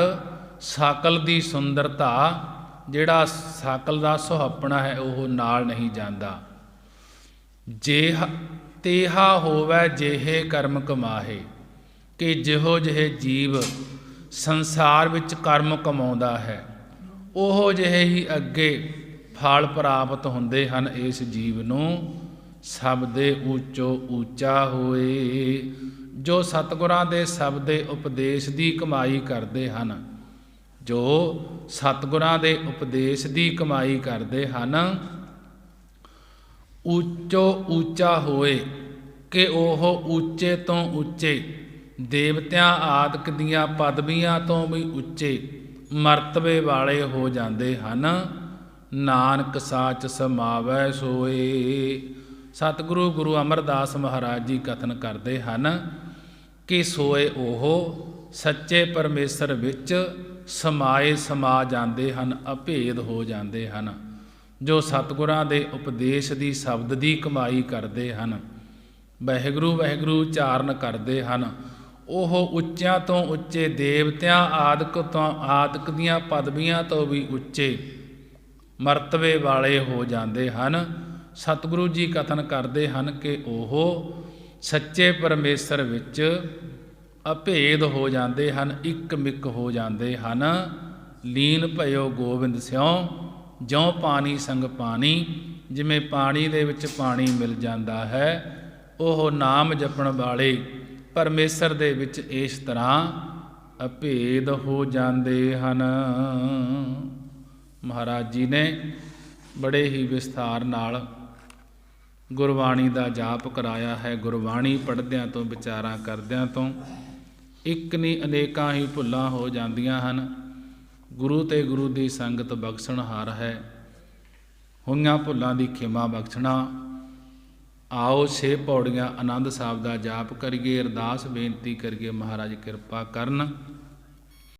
ਸ਼ਕਲ ਦੀ ਸੁੰਦਰਤਾ ਜਿਹੜਾ ਸ਼ਕਲ ਦਾ ਸੁਹੱਪਣਾ ਹੈ ਉਹ ਨਾਲ ਨਹੀਂ ਜਾਂਦਾ। ਜੇ ਤੇਹਾ ਹੋਵੈ ਜਿਹੇ ਕਰਮ ਕਮਾਹੇ, ਕਿ ਜਿਹੋ ਜਿਹੇ ਜੀਵ ਸੰਸਾਰ ਵਿੱਚ ਕਰਮ ਕਮਾਉਂਦਾ ਹੈ ਉਹ ਜਿਹੇ ਹੀ ਅੱਗੇ ਫਲ ਪ੍ਰਾਪਤ ਹੁੰਦੇ ਹਨ। ਇਸ ਜੀਵ ਨੂੰ ਸਭ ਦੇ ਉੱਚੋ ਉੱਚਾ ਹੋਏ, ਜੋ ਸਤਿਗੁਰਾਂ ਦੇ ਸਬਦ ਦੇ ਉਪਦੇਸ਼ ਦੀ ਕਮਾਈ ਕਰਦੇ ਹਨ, ਜੋ ਸਤਿਗੁਰਾਂ ਦੇ ਉਪਦੇਸ਼ ਦੀ ਕਮਾਈ ਕਰਦੇ ਹਨ। ਉੱਚੋ ਉੱਚਾ ਹੋਏ ਕਿ ਉਹ ਉੱਚੇ ਤੋਂ ਉੱਚੇ ਦੇਵਤਿਆਂ ਆਦਿਕ ਦੀਆਂ ਪਦਵੀਆਂ ਤੋਂ ਵੀ ਉੱਚੇ ਮਰਤਬੇ ਵਾਲੇ ਹੋ ਜਾਂਦੇ ਹਨ। ਨਾਨਕ ਸਾਚ ਸਮਾਵੈ ਸੋਏ। ਸਤਿਗੁਰੂ ਗੁਰੂ ਅਮਰਦਾਸ ਮਹਾਰਾਜ ਜੀ ਕਥਨ ਕਰਦੇ ਹਨ ਕਿ ਸੋਏ ਉਹ ਸੱਚੇ ਪਰਮੇਸ਼ਰ ਵਿੱਚ ਸਮਾਏ ਸਮਾ ਜਾਂਦੇ ਹਨ, ਅਭੇਦ ਹੋ ਜਾਂਦੇ ਹਨ। ਜੋ ਸਤਿਗੁਰਾਂ ਦੇ ਉਪਦੇਸ਼ ਦੀ ਸ਼ਬਦ ਦੀ ਕਮਾਈ ਕਰਦੇ ਹਨ, ਵਾਹਿਗੁਰੂ ਵਾਹਿਗੁਰੂ ਉਚਾਰਨ ਕਰਦੇ ਹਨ, ਉਹ ਉੱਚਿਆਂ ਤੋਂ ਉੱਚੇ ਦੇਵਤਿਆਂ ਆਦਿਕ ਦੀਆਂ ਪਦਵੀਆਂ ਤੋਂ ਵੀ ਉੱਚੇ ਮਰਤਬੇ ਵਾਲੇ ਹੋ ਜਾਂਦੇ ਹਨ। ਸਤਿਗੁਰੂ ਜੀ ਕਥਨ ਕਰਦੇ ਹਨ ਕਿ ਉਹ ਸੱਚੇ ਪਰਮੇਸ਼ਰ ਵਿੱਚ ਅਭੇਦ ਹੋ ਜਾਂਦੇ ਹਨ, ਇੱਕ ਮਿਕ ਹੋ ਜਾਂਦੇ ਹਨ। ਲੀਨ ਭਇਓ ਗੋਬਿੰਦ ਸਿਉ, ਜਿਉ ਪਾਣੀ ਸੰਗ ਪਾਣੀ। ਜਿਵੇਂ ਪਾਣੀ ਦੇ ਵਿੱਚ ਪਾਣੀ ਮਿਲ ਜਾਂਦਾ ਹੈ, ਉਹ ਨਾਮ ਜਪਣ ਵਾਲੇ ਪਰਮੇਸ਼ਰ ਦੇ ਵਿੱਚ ਇਸ ਤਰ੍ਹਾਂ ਅਭੇਦ ਹੋ ਜਾਂਦੇ ਹਨ। ਮਹਾਰਾਜ ਜੀ ਨੇ ਬੜੇ ਹੀ ਵਿਸਥਾਰ ਨਾਲ ਗੁਰਬਾਣੀ ਦਾ ਜਾਪ ਕਰਾਇਆ ਹੈ। ਗੁਰਬਾਣੀ ਪੜ੍ਹਦਿਆਂ ਤੋਂ, ਵਿਚਾਰਾਂ ਕਰਦਿਆਂ ਤੋਂ ਇੱਕ ਨਹੀਂ ਅਨੇਕਾਂ ਹੀ ਭੁੱਲਾਂ ਹੋ ਜਾਂਦੀਆਂ ਹਨ। ਗੁਰੂ ਤੇ ਗੁਰੂ ਦੀ ਸੰਗਤ ਬਖਸ਼ਣਹਾਰ ਹੈ। ਹੋਈਆਂ ਭੁੱਲਾਂ ਦੀ ਖਿਮਾ ਬਖਸ਼ਣਾ। ਆਓ 6 ਪੌੜੀਆਂ ਆਨੰਦ ਸਾਹਿਬ ਦਾ ਜਾਪ ਕਰੀਏ, ਅਰਦਾਸ ਬੇਨਤੀ ਕਰੀਏ, ਮਹਾਰਾਜ ਕਿਰਪਾ ਕਰਨ।